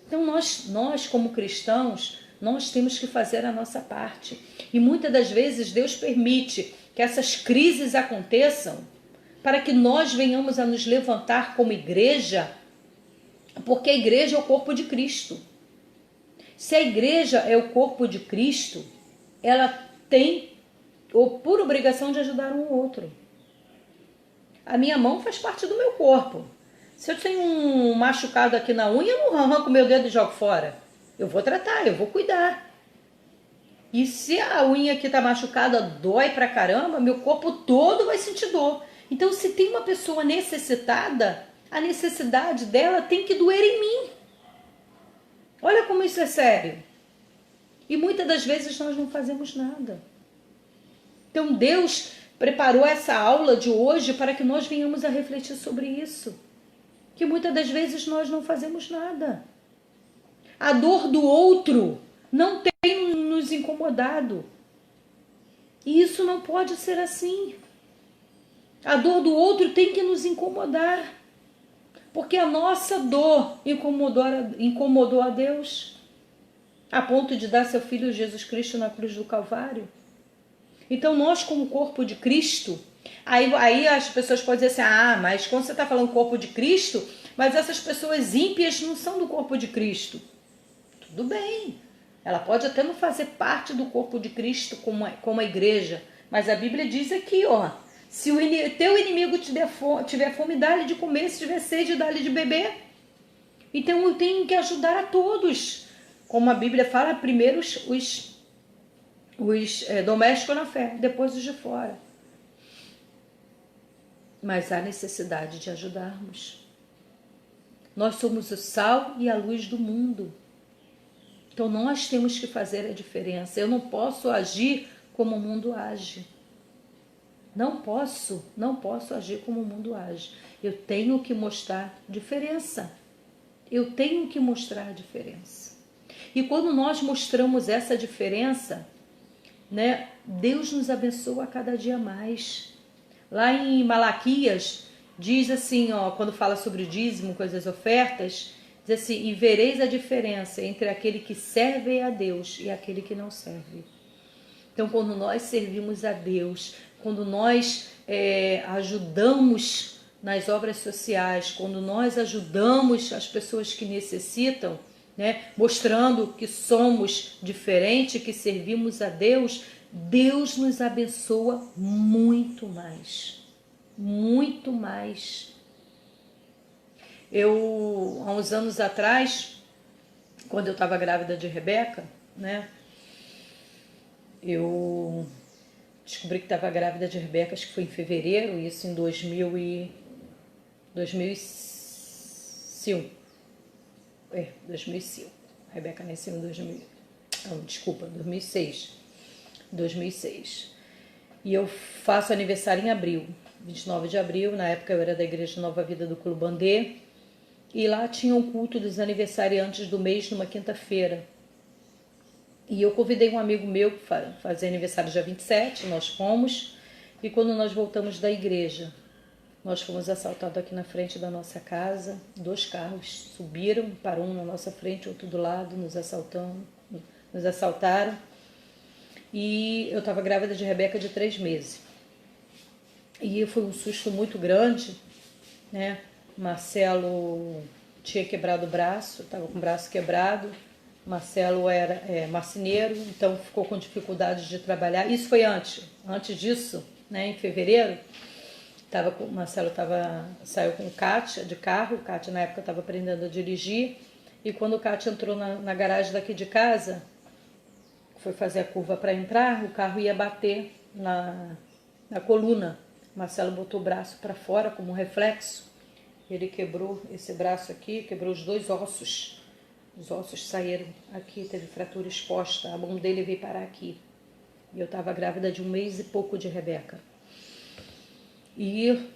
Então, nós como cristãos, nós temos que fazer a nossa parte. E muitas das vezes Deus permite que essas crises aconteçam para que nós venhamos a nos levantar como igreja, porque a igreja é o corpo de Cristo. Se a igreja é o corpo de Cristo, ela tem por obrigação de ajudar um outro. A minha mão faz parte do meu corpo. Se eu tenho um machucado aqui na unha, eu não arranco meu dedo e jogo fora. Eu vou tratar, eu vou cuidar. E se a unha aqui está machucada, dói pra caramba, meu corpo todo vai sentir dor. Então, se tem uma pessoa necessitada, a necessidade dela tem que doer em mim. Olha como isso é sério. E muitas das vezes nós não fazemos nada. Então Deus preparou essa aula de hoje para que nós venhamos a refletir sobre isso. Que muitas das vezes nós não fazemos nada. A dor do outro não tem nos incomodado. E isso não pode ser assim. A dor do outro tem que nos incomodar. Porque a nossa dor incomodou a Deus, a ponto de dar seu Filho Jesus Cristo na cruz do Calvário. Então nós, como corpo de Cristo, Aí as pessoas podem dizer assim, mas quando você está falando corpo de Cristo, mas essas pessoas ímpias não são do corpo de Cristo. Tudo bem, ela pode até não fazer parte do corpo de Cristo como a igreja, mas a Bíblia diz aqui, se o teu inimigo tiver fome, dá-lhe de comer, se tiver sede, dá-lhe de beber. Então eu tenho que ajudar a todos. Como a Bíblia fala, primeiro os domésticos na fé, depois os de fora. Mas há necessidade de ajudarmos. Nós somos o sal e a luz do mundo. Então nós temos que fazer a diferença. Eu não posso agir como o mundo age. Não posso agir como o mundo age. Eu tenho que mostrar diferença. Eu tenho que mostrar a diferença. E quando nós mostramos essa diferença, né, Deus nos abençoa a cada dia mais. Lá em Malaquias, diz assim, quando fala sobre o dízimo, coisas ofertas, diz assim, e vereis a diferença entre aquele que serve a Deus e aquele que não serve. Então, quando nós servimos a Deus, quando nós ajudamos nas obras sociais, quando nós ajudamos as pessoas que necessitam, né, mostrando que somos diferentes, que servimos a Deus, Deus nos abençoa muito mais. Muito mais. Há uns anos atrás, quando eu estava grávida de Rebeca, né, eu descobri que estava grávida de Rebeca, acho que foi em fevereiro, isso em 2005. 2005. Rebeca nasceu em 2006. 2006. E eu faço aniversário em abril, 29 de abril. Na época eu era da Igreja Nova Vida do Clubandê. E lá tinha um culto dos aniversariantes do mês, numa quinta-feira. E eu convidei um amigo meu para fazer aniversário dia 27, nós fomos. E quando nós voltamos da igreja, nós fomos assaltados aqui na frente da nossa casa. 2 carros subiram, parou um na nossa frente, outro do lado, nos assaltaram. E eu estava grávida de Rebeca de 3 meses. E foi um susto muito grande, né? Marcelo tinha quebrado o braço, estava com o braço quebrado. Marcelo era marceneiro, então ficou com dificuldade de trabalhar. Isso foi antes disso, né? Em fevereiro. Marcelo saiu com o Kátia de carro. O Kátia na época estava aprendendo a dirigir. E quando o Kátia entrou na garagem daqui de casa, foi fazer a curva para entrar, o carro ia bater na coluna. Marcelo botou o braço para fora como um reflexo. Ele quebrou esse braço aqui, quebrou os 2 ossos. Os ossos saíram aqui, teve fratura exposta. A mão dele veio parar aqui. E eu estava grávida de 1 mês e pouco de Rebeca. E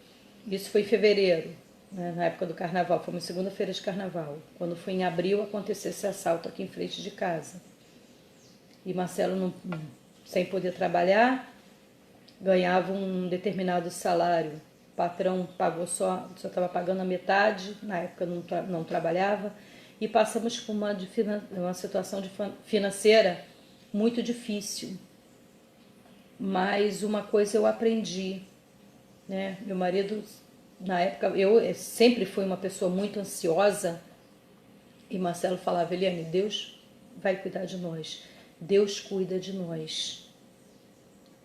isso foi em fevereiro, né, na época do carnaval. Foi uma segunda-feira de carnaval. Quando foi em abril, aconteceu esse assalto aqui em frente de casa. E Marcelo, sem poder trabalhar, ganhava um determinado salário. O patrão pagou só estava pagando a metade, na época não trabalhava. E passamos por uma situação financeira muito difícil. Mas uma coisa eu aprendi, né? Meu marido, na época, eu sempre fui uma pessoa muito ansiosa. E Marcelo falava, Eliane, Deus vai cuidar de nós. Deus cuida de nós.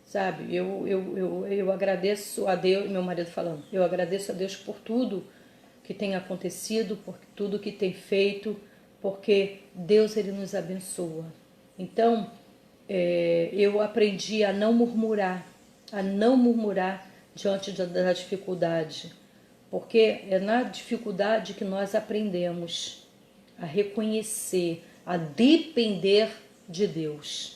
Sabe, eu agradeço a Deus, meu marido falando, eu agradeço a Deus por tudo que tem acontecido, por tudo que tem feito, porque Deus, Ele nos abençoa. Então, eu aprendi a não murmurar diante da dificuldade, porque é na dificuldade que nós aprendemos a reconhecer, a depender de Deus.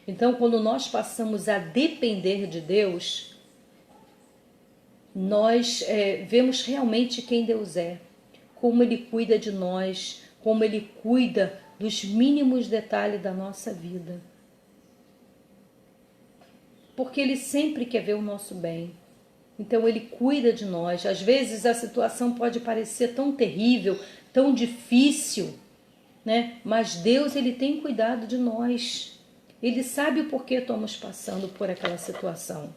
Então, quando nós passamos a depender de Deus, nós vemos realmente quem Deus é, como Ele cuida de nós, como Ele cuida dos mínimos detalhes da nossa vida. Porque Ele sempre quer ver o nosso bem. Então Ele cuida de nós. Às vezes a situação pode parecer tão terrível, tão difícil, né? Mas Deus, Ele tem cuidado de nós. Ele sabe o porquê estamos passando por aquela situação.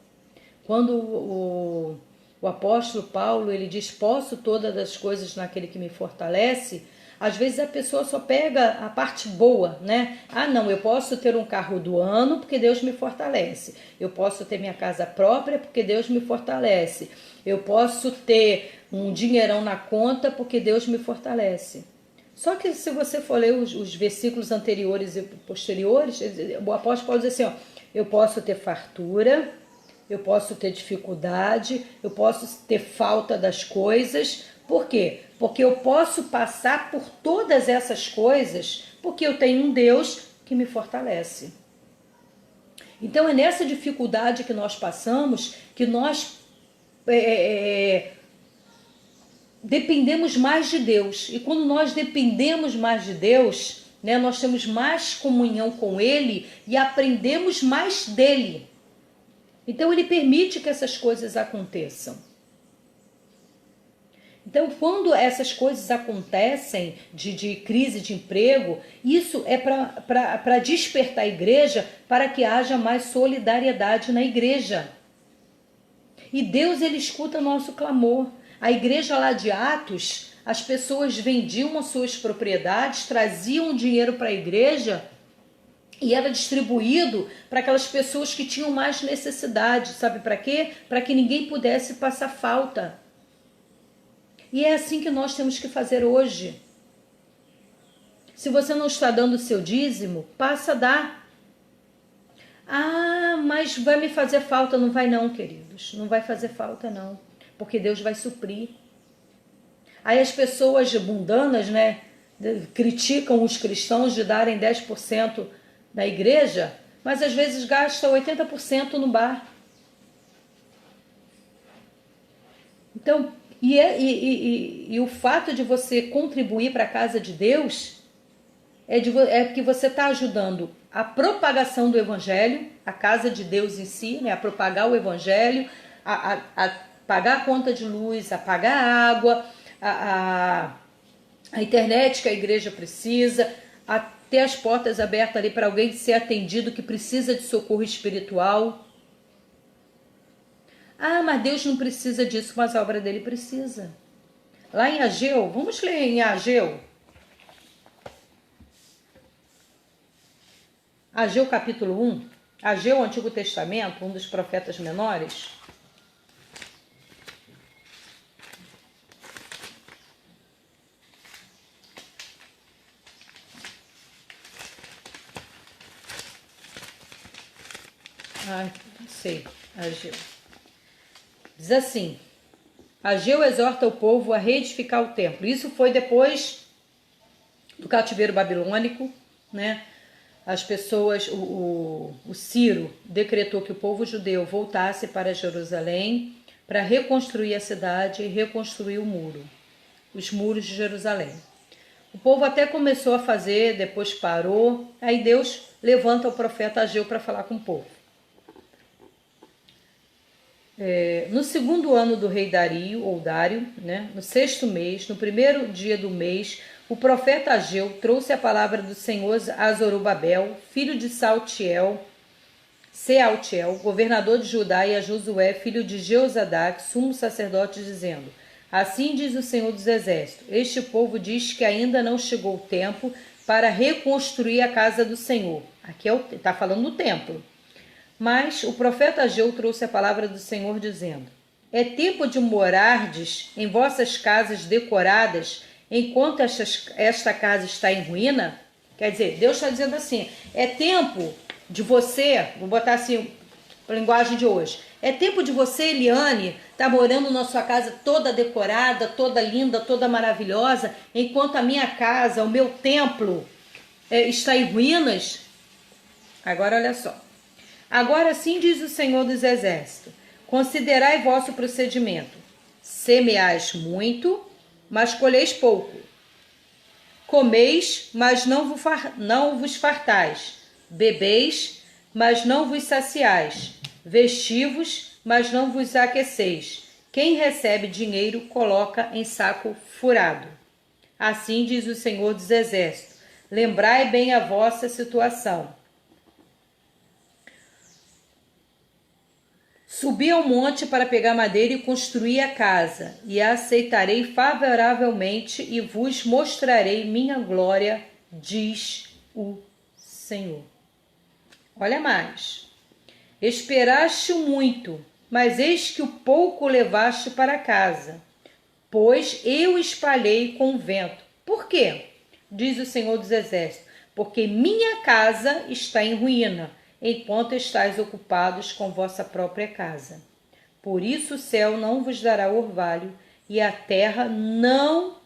Quando o apóstolo Paulo, ele diz, posso todas as coisas naquele que me fortalece, às vezes a pessoa só pega a parte boa, né? Ah, não, eu posso ter um carro do ano porque Deus me fortalece. Eu posso ter minha casa própria porque Deus me fortalece. Eu posso ter um dinheirão na conta porque Deus me fortalece. Só que se você for ler os versículos anteriores e posteriores, o apóstolo Paulo diz assim, ó, eu posso ter fartura, eu posso ter dificuldade, eu posso ter falta das coisas. Por quê? Porque eu posso passar por todas essas coisas porque eu tenho um Deus que me fortalece. Então é nessa dificuldade que nós passamos que nós dependemos mais de Deus. E quando nós dependemos mais de Deus, né, nós temos mais comunhão com Ele e aprendemos mais dele. Então ele permite que essas coisas aconteçam. Então quando essas coisas acontecem de crise de emprego, isso é para despertar a igreja para que haja mais solidariedade na igreja. E Deus, ele escuta nosso clamor. A igreja lá de Atos, as pessoas vendiam as suas propriedades, traziam dinheiro para a igreja e era distribuído para aquelas pessoas que tinham mais necessidade. Sabe para quê? Para que ninguém pudesse passar falta. E é assim que nós temos que fazer hoje. Se você não está dando o seu dízimo, passa a dar. Ah, mas vai me fazer falta? Não vai não, queridos. Não vai fazer falta não. Porque Deus vai suprir. Aí as pessoas mundanas, né, criticam os cristãos de darem 10% na igreja, mas às vezes gastam 80% no bar. Então, e o fato de você contribuir para a casa de Deus é porque você está ajudando a propagação do evangelho, a casa de Deus em si, né, a propagar o evangelho, a pagar a conta de luz, a pagar a água, a internet que a igreja precisa, a ter as portas abertas ali para alguém ser atendido que precisa de socorro espiritual. Ah, mas Deus não precisa disso, mas a obra dele precisa. Lá em Ageu, vamos ler em Ageu. Ageu capítulo 1. Ageu, Antigo Testamento, um dos profetas menores. Não sei, Ageu. Diz assim, Ageu exorta o povo a reedificar o templo. Isso foi depois do cativeiro babilônico, né? As pessoas, o Ciro decretou que o povo judeu voltasse para Jerusalém para reconstruir a cidade e reconstruir o muro, os muros de Jerusalém. O povo até começou a fazer, depois parou, aí Deus levanta o profeta Ageu para falar com o povo. No segundo ano do rei Dario, ou Dário, né, no 6º mês, no primeiro dia do mês, o profeta Ageu trouxe a palavra do Senhor a Zorobabel, filho de Sealtiel, governador de Judá, e a Josué, filho de Jeozadak, sumo sacerdote, dizendo, assim diz o Senhor dos Exércitos, este povo diz que ainda não chegou o tempo para reconstruir a casa do Senhor. Aqui está falando do templo. Mas o profeta Ageu trouxe a palavra do Senhor dizendo, é tempo de morardes em vossas casas decoradas, enquanto esta casa está em ruína? Quer dizer, Deus está dizendo assim, é tempo de você, vou botar assim, a linguagem de hoje, é tempo de você, Eliane, estar morando na sua casa toda decorada, toda linda, toda maravilhosa, enquanto a minha casa, o meu templo está em ruínas? Agora olha só. Agora sim diz o Senhor dos Exércitos, considerai vosso procedimento, semeais muito, mas colheis pouco, comeis, mas não vos fartais, bebeis, mas não vos saciais, vestivos, mas não vos aqueceis, quem recebe dinheiro coloca em saco furado. Assim diz o Senhor dos Exércitos, lembrai bem a vossa situação. Subi ao monte para pegar madeira e construir a casa, e a aceitarei favoravelmente e vos mostrarei minha glória, diz o Senhor. Olha mais. Esperaste muito, mas eis que o pouco levaste para casa, pois eu espalhei com o vento. Por quê? Diz o Senhor dos Exércitos. Porque minha casa está em ruína, enquanto estáis ocupados com vossa própria casa. Por isso o céu não vos dará orvalho, e a terra não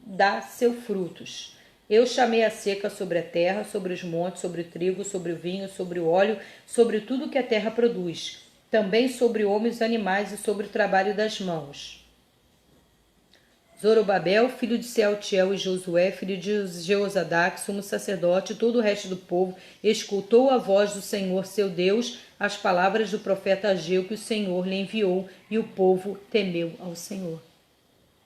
dá seus frutos. Eu chamei a seca sobre a terra, sobre os montes, sobre o trigo, sobre o vinho, sobre o óleo, sobre tudo que a terra produz, também sobre homens e animais e sobre o trabalho das mãos. Zorobabel, filho de Sealtiel, e Josué, filho de Jeozadak, sumo sacerdote, e todo o resto do povo, escutou a voz do Senhor seu Deus, as palavras do profeta Ageu que o Senhor lhe enviou, e o povo temeu ao Senhor.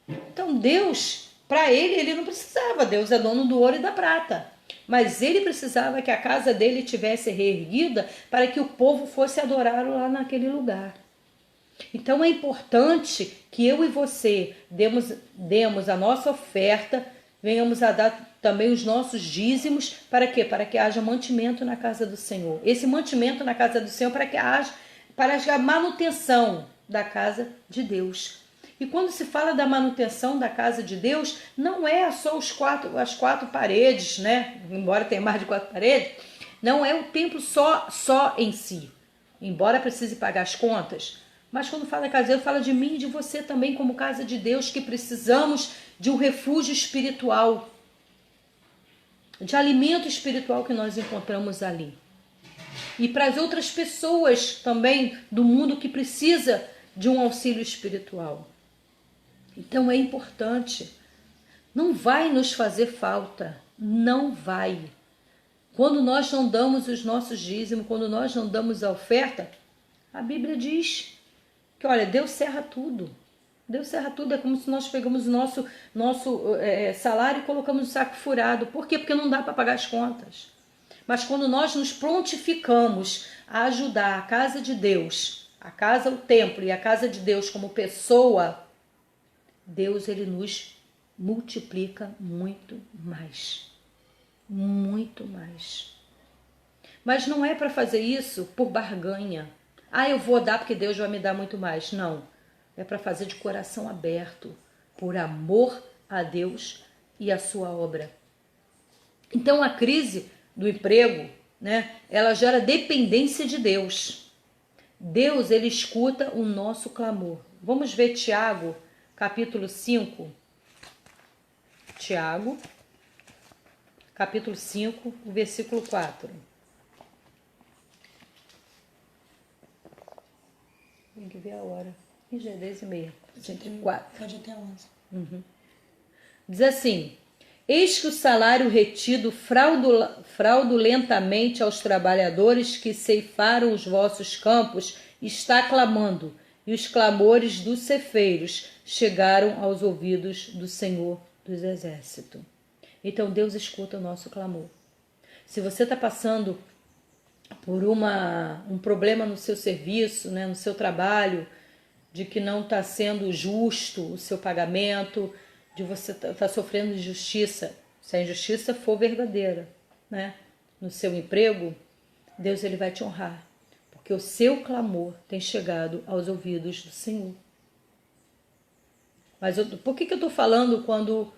Então Deus, para ele não precisava, Deus é dono do ouro e da prata, mas ele precisava que a casa dele tivesse reerguida para que o povo fosse adorá-lo lá naquele lugar. Então é importante que eu e você demos a nossa oferta, venhamos a dar também os nossos dízimos, para quê? Para que haja mantimento na casa do Senhor. Esse mantimento na casa do Senhor para a manutenção da casa de Deus. E quando se fala da manutenção da casa de Deus, não é só as quatro paredes, né? Embora tenha mais de 4 paredes, não é o templo só em si. Embora precise pagar as contas, mas quando fala caseiro, fala de mim e de você também como casa de Deus, que precisamos de um refúgio espiritual, de alimento espiritual que nós encontramos ali. E para as outras pessoas também do mundo que precisa de um auxílio espiritual. Então é importante. Não vai nos fazer falta. Não vai. Quando nós não damos os nossos dízimos, quando nós não damos a oferta, a Bíblia diz que, olha, Deus serra tudo. Deus serra tudo. É como se nós pegamos o nosso salário e colocamos no saco furado. Por quê? Porque não dá para pagar as contas. Mas quando nós nos prontificamos a ajudar a casa de Deus, a casa, o templo e a casa de Deus como pessoa, Deus, ele nos multiplica muito mais. Muito mais. Mas não é para fazer isso por barganha. Eu vou dar porque Deus vai me dar muito mais. Não. É para fazer de coração aberto, por amor a Deus e a sua obra. Então a crise do emprego, né, ela gera dependência de Deus. Deus, ele escuta o nosso clamor. Vamos ver Tiago, capítulo 5. Tiago, capítulo 5, o versículo 4. Tem que ver a hora. Já é 10h30. 104. Pode até 11. Uhum. Diz assim: eis que o salário retido fraudulentamente aos trabalhadores que ceifaram os vossos campos está clamando, e os clamores dos cefeiros chegaram aos ouvidos do Senhor dos Exércitos. Então Deus escuta o nosso clamor. Se você está passando por um problema no seu serviço, né, no seu trabalho, de que não está sendo justo o seu pagamento, de você estar sofrendo injustiça, se a injustiça for verdadeira, né, no seu emprego, Deus, ele vai te honrar, porque o seu clamor tem chegado aos ouvidos do Senhor. Mas por que eu estou falando quando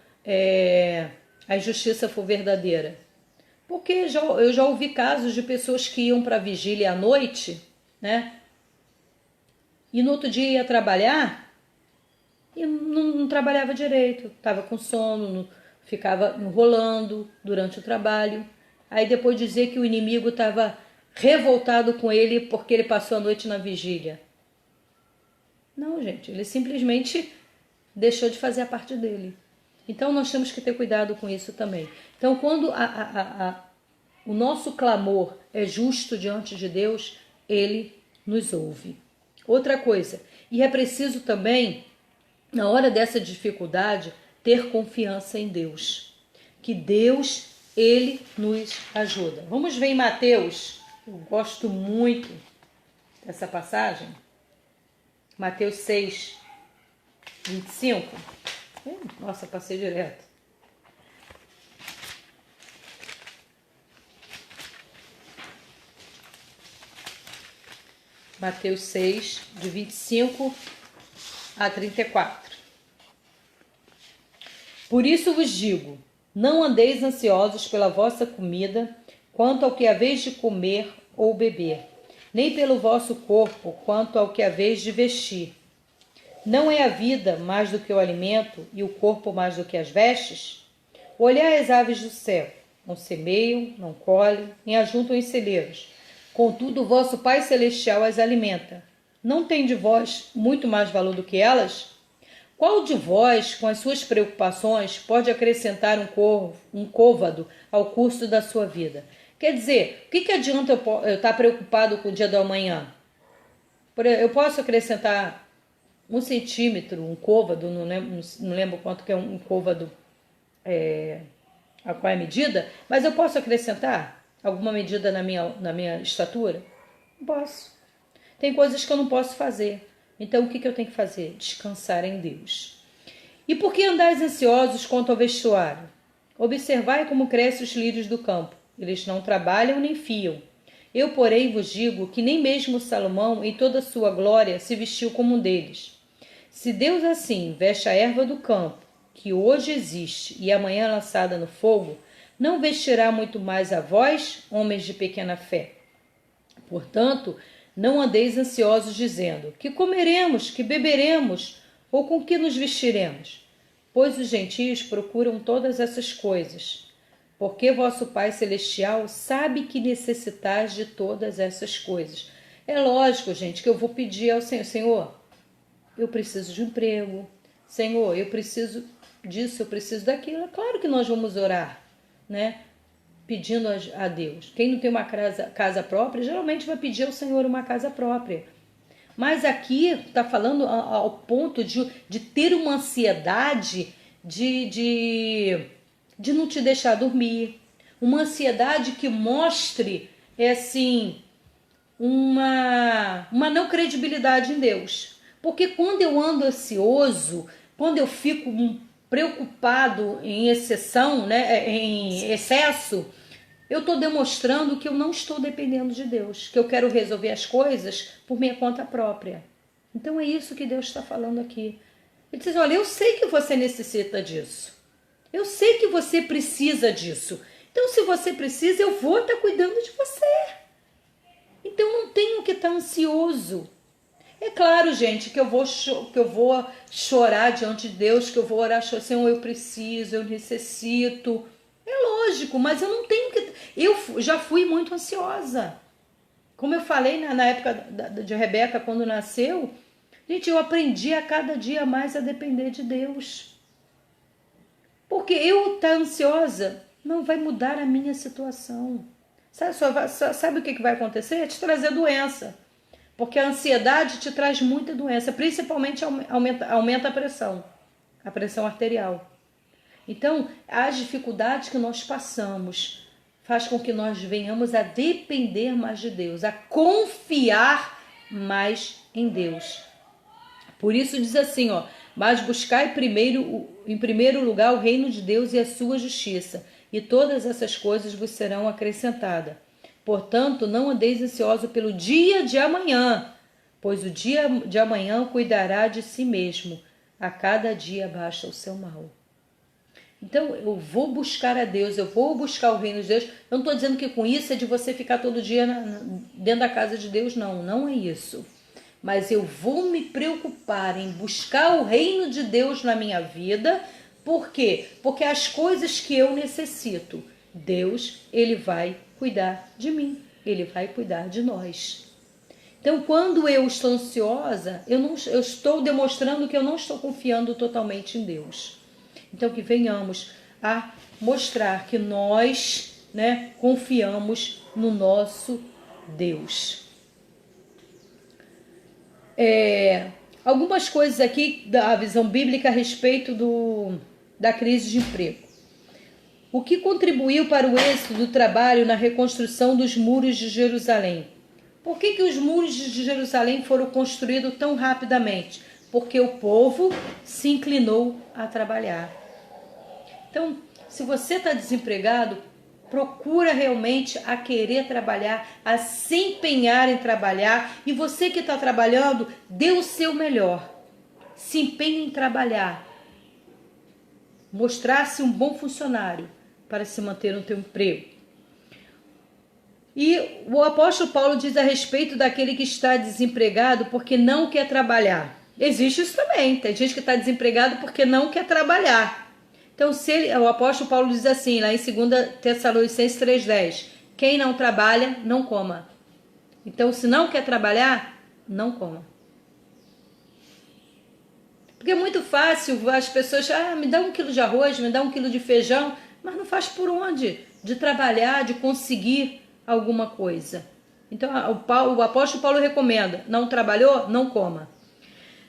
a injustiça for verdadeira? Porque eu já ouvi casos de pessoas que iam para a vigília à noite, né? E no outro dia ia trabalhar e não trabalhava direito, estava com sono, ficava enrolando durante o trabalho. Aí depois dizer que o inimigo estava revoltado com ele porque ele passou a noite na vigília. Não, gente, ele simplesmente deixou de fazer a parte dele. Então nós temos que ter cuidado com isso também. Então quando o nosso clamor é justo diante de Deus, ele nos ouve. Outra coisa, e é preciso também, na hora dessa dificuldade, ter confiança em Deus. Que Deus, ele nos ajuda. Vamos ver em Mateus, eu gosto muito dessa passagem. Mateus 6, 25. Nossa, passei direto. Mateus 6, de 25 a 34. Por isso vos digo, não andeis ansiosos pela vossa comida, quanto ao que haveis de comer ou beber, nem pelo vosso corpo, quanto ao que haveis de vestir. Não é a vida mais do que o alimento, e o corpo mais do que as vestes? Olhai as aves do céu, não semeiam, não colhem, nem ajuntam em celeiros. Contudo, o vosso Pai Celestial as alimenta. Não tem de vós muito mais valor do que elas? Qual de vós, com as suas preocupações, pode acrescentar um côvado ao curso da sua vida? Quer dizer, o que adianta eu estar preocupado com o dia do amanhã? Eu posso acrescentar 1 centímetro, um côvado, não lembro quanto que é um côvado, a qual é a medida, mas eu posso acrescentar alguma medida na minha estatura? Não posso. Tem coisas que eu não posso fazer. Então, o que eu tenho que fazer? Descansar em Deus. E por que andais ansiosos quanto ao vestuário? Observai como crescem os lírios do campo. Eles não trabalham nem fiam. Eu, porém, vos digo que nem mesmo Salomão, em toda a sua glória, se vestiu como um deles. Se Deus assim veste a erva do campo, que hoje existe e amanhã é lançada no fogo, não vestirá muito mais a vós, homens de pequena fé. Portanto, não andeis ansiosos dizendo, que comeremos, que beberemos, ou com que nos vestiremos? Pois os gentios procuram todas essas coisas. Porque vosso Pai Celestial sabe que necessitais de todas essas coisas. É lógico, gente, que eu vou pedir ao Senhor, Senhor, eu preciso de um emprego. Senhor, eu preciso disso, eu preciso daquilo. É claro que nós vamos orar, né? Pedindo a Deus. Quem não tem uma casa própria, geralmente vai pedir ao Senhor uma casa própria. Mas aqui está falando ao ponto de ter uma ansiedade de não te deixar dormir. Uma ansiedade que mostre, assim, uma não credibilidade em Deus. Porque quando eu ando ansioso, quando eu fico preocupado em exceção, né, em excesso, eu estou demonstrando que eu não estou dependendo de Deus, que eu quero resolver as coisas por minha conta própria. Então é isso que Deus está falando aqui. Ele diz, olha, eu sei que você necessita disso. Eu sei que você precisa disso. Então se você precisa, eu vou estar cuidando de você. Então não tenho que estar ansioso. É claro, gente, que eu vou chorar diante de Deus, que eu vou orar, Senhor, eu preciso, eu necessito. É lógico, mas eu não tenho que... Eu já fui muito ansiosa. Como eu falei na época de Rebeca, quando nasceu, gente, eu aprendi a cada dia mais a depender de Deus. Porque eu estar ansiosa não vai mudar a minha situação. Sabe o que vai acontecer? Te trazer doença. Porque a ansiedade te traz muita doença, principalmente aumenta a pressão arterial. Então, as dificuldades que nós passamos faz com que nós venhamos a depender mais de Deus, a confiar mais em Deus. Por isso diz assim, ó, mas buscai em primeiro lugar o reino de Deus e a sua justiça, e todas essas coisas vos serão acrescentadas. Portanto, não andeis ansiosos pelo dia de amanhã, pois o dia de amanhã cuidará de si mesmo. A cada dia basta o seu mal. Então, eu vou buscar a Deus, eu vou buscar o reino de Deus. Eu não estou dizendo que com isso é de você ficar todo dia dentro da casa de Deus, não. Não é isso. Mas eu vou me preocupar em buscar o reino de Deus na minha vida. Por quê? Porque as coisas que eu necessito, Deus, Ele vai cuidar de mim, Ele vai cuidar de nós. Então, quando eu estou ansiosa, eu estou demonstrando que eu não estou confiando totalmente em Deus. Então, que venhamos a mostrar que nós, né, confiamos no nosso Deus. Algumas coisas aqui da visão bíblica a respeito da crise de emprego. O que contribuiu para o êxito do trabalho na reconstrução dos muros de Jerusalém? Por que os muros de Jerusalém foram construídos tão rapidamente? Porque o povo se inclinou a trabalhar. Então, se você está desempregado, procura realmente a querer trabalhar, a se empenhar em trabalhar. E você que está trabalhando, dê o seu melhor. Se empenhe em trabalhar. Mostrar-se um bom funcionário para se manter no teu emprego. E o apóstolo Paulo diz a respeito daquele que está desempregado porque não quer trabalhar. Existe isso também. Tem gente que está desempregado porque não quer trabalhar. Então, o apóstolo Paulo diz assim, lá em 2 Tessalonicenses 3,10, quem não trabalha, não coma. Então, se não quer trabalhar, não coma. Porque é muito fácil as pessoas, me dá 1 quilo de arroz, me dá 1 quilo de feijão, mas não faz por onde de trabalhar, de conseguir alguma coisa. Então, o apóstolo Paulo recomenda, não trabalhou, não coma.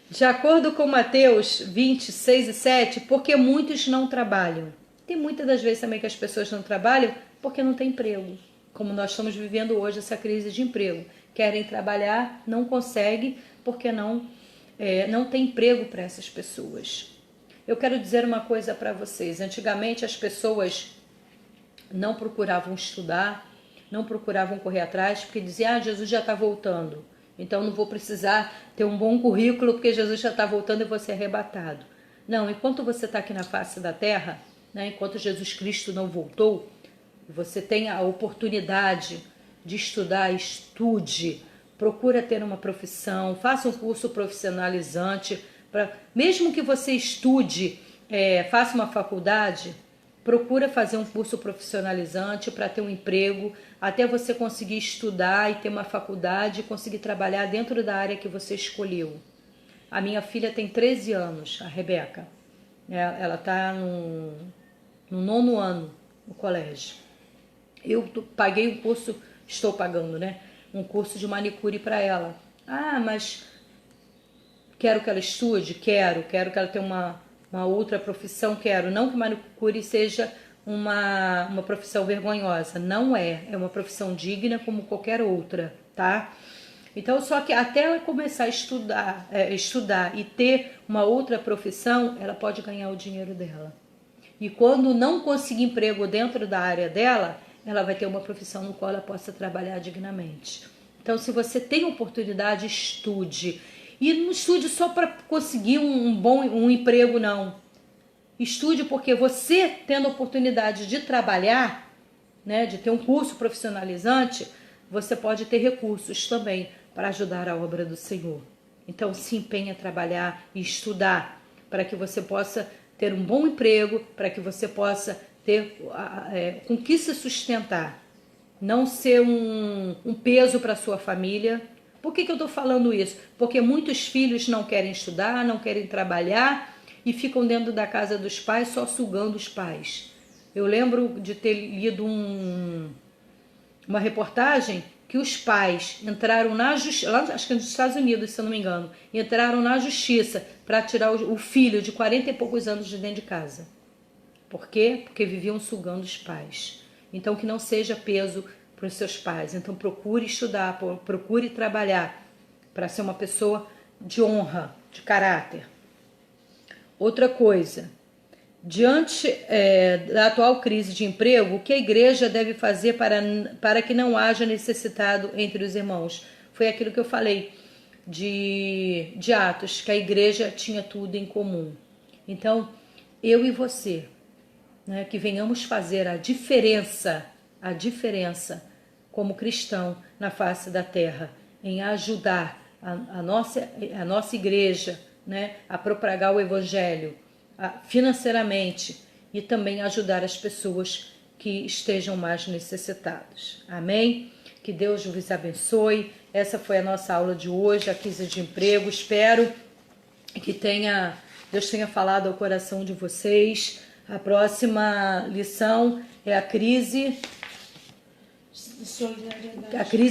De acordo com Mateus 26 e 7, porque muitos não trabalham. Tem muitas das vezes também que as pessoas não trabalham porque não tem emprego. Como nós estamos vivendo hoje essa crise de emprego. Querem trabalhar, não conseguem porque não tem emprego para essas pessoas. Eu quero dizer uma coisa para vocês. Antigamente as pessoas não procuravam estudar, não procuravam correr atrás, porque diziam, Jesus já está voltando. Então não vou precisar ter um bom currículo, porque Jesus já está voltando e vou ser arrebatado. Não, enquanto você está aqui na face da terra, né, enquanto Jesus Cristo não voltou, você tem a oportunidade de estudar, estude, procura ter uma profissão, faça um curso profissionalizante, mesmo que você estude, faça uma faculdade, procura fazer um curso profissionalizante para ter um emprego, até você conseguir estudar e ter uma faculdade e conseguir trabalhar dentro da área que você escolheu. A minha filha tem 13 anos, a Rebeca. Ela está no 9º ano no colégio. Eu paguei um curso, estou pagando, né? Um curso de manicure para ela. Mas quero que ela estude? Quero que ela tenha uma outra profissão, quero. Não que manicure seja uma profissão vergonhosa, não é uma profissão digna como qualquer outra, tá? Então, só que até ela começar a estudar e ter uma outra profissão, ela pode ganhar o dinheiro dela. E quando não conseguir emprego dentro da área dela, ela vai ter uma profissão no qual ela possa trabalhar dignamente. Então, se você tem oportunidade, estude. E não estude só para conseguir um emprego, não. Estude porque você, tendo a oportunidade de trabalhar, né, de ter um curso profissionalizante, você pode ter recursos também para ajudar a obra do Senhor. Então, se empenhe a trabalhar e estudar para que você possa ter um bom emprego, para que você possa ter com que se sustentar. Não ser um peso para a sua família. Por que eu estou falando isso? Porque muitos filhos não querem estudar, não querem trabalhar e ficam dentro da casa dos pais só sugando os pais. Eu lembro de ter lido uma reportagem que os pais entraram na justiça, lá acho que nos Estados Unidos, se eu não me engano, entraram na justiça para tirar o filho de 40 e poucos anos de dentro de casa. Por quê? Porque viviam sugando os pais. Então, que não seja peso para os seus pais. Então, procure estudar, procure trabalhar para ser uma pessoa de honra, de caráter. Outra coisa, diante da atual crise de emprego, o que a igreja deve fazer para que não haja necessitado entre os irmãos? Foi aquilo que eu falei de Atos, que a igreja tinha tudo em comum. Então, eu e você, né, que venhamos fazer a diferença como cristão na face da terra, em ajudar a nossa igreja, né, a propagar o evangelho financeiramente e também ajudar as pessoas que estejam mais necessitadas. Amém? Que Deus vos abençoe. Essa foi a nossa aula de hoje, a crise de emprego. Espero que Deus tenha falado ao coração de vocês. A próxima lição é a crise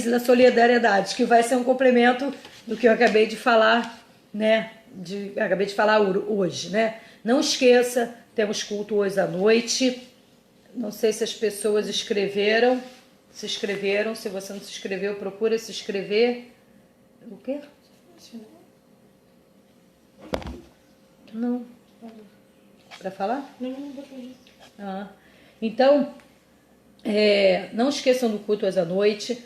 da solidariedade, que vai ser um complemento do que eu acabei de falar, né? Acabei de falar hoje, né? Não esqueça, temos culto hoje à noite. Não sei se as pessoas escreveram. se inscreveram. Se você não se inscreveu, procura se inscrever. O quê? Não. Para falar? Não botei. Então, não esqueçam do culto hoje à noite.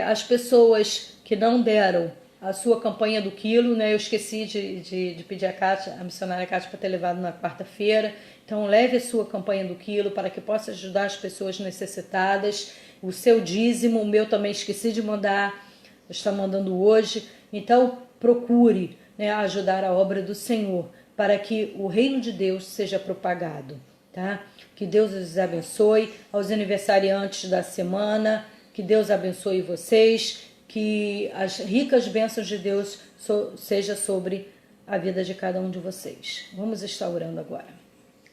As pessoas que não deram a sua campanha do quilo, né? Eu esqueci de pedir a Kátia, a missionária Kátia, para ter levado na quarta-feira. Então, leve a sua campanha do quilo para que possa ajudar as pessoas necessitadas. O seu dízimo, o meu também esqueci de mandar, está mandando hoje. Então, procure, né, ajudar a obra do Senhor para que o reino de Deus seja propagado, tá? Que Deus os abençoe. Aos aniversariantes da semana, que Deus abençoe vocês, que as ricas bênçãos de Deus seja sobre a vida de cada um de vocês. Vamos estar orando agora.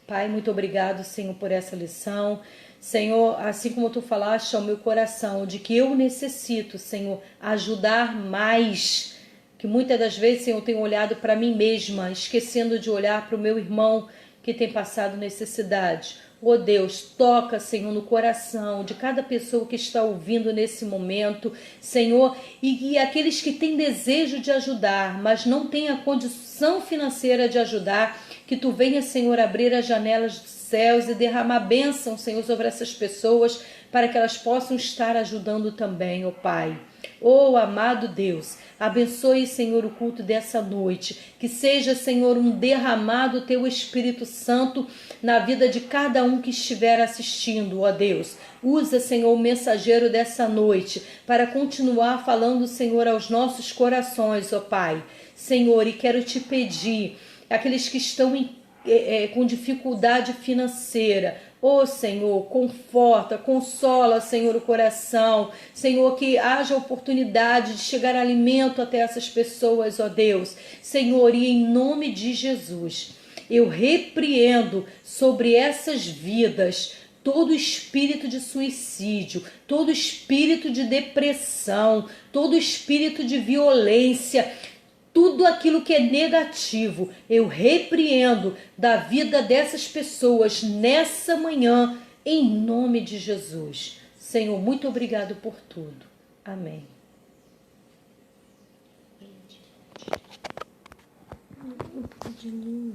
Pai, muito obrigado, Senhor, por essa lição. Senhor, assim como Tu falaste ao meu coração, de que eu necessito, Senhor, ajudar mais, que muitas das vezes, Senhor, eu tenho olhado para mim mesma, esquecendo de olhar para o meu irmão que tem passado necessidade. Oh Deus, toca, Senhor, no coração de cada pessoa que está ouvindo nesse momento, Senhor, e aqueles que têm desejo de ajudar, mas não têm a condição financeira de ajudar, que Tu venha, Senhor, abrir as janelas dos céus e derramar bênção, Senhor, sobre essas pessoas, para que elas possam estar ajudando também, ó Pai. Oh, amado Deus, abençoe, Senhor, o culto dessa noite. Que seja, Senhor, um derramado Teu Espírito Santo na vida de cada um que estiver assistindo, ó Deus. Usa, Senhor, o mensageiro dessa noite para continuar falando, Senhor, aos nossos corações, ó Pai. Senhor, e quero Te pedir, aqueles que estão com dificuldade financeira, ó Senhor, conforta, consola, Senhor, o coração. Senhor, que haja oportunidade de chegar alimento até essas pessoas, ó Deus. Senhor, e em nome de Jesus, eu repreendo sobre essas vidas todo espírito de suicídio, todo espírito de depressão, todo espírito de violência, tudo aquilo que é negativo, eu repreendo da vida dessas pessoas nessa manhã, em nome de Jesus. Senhor, muito obrigado por tudo. Amém. Gente.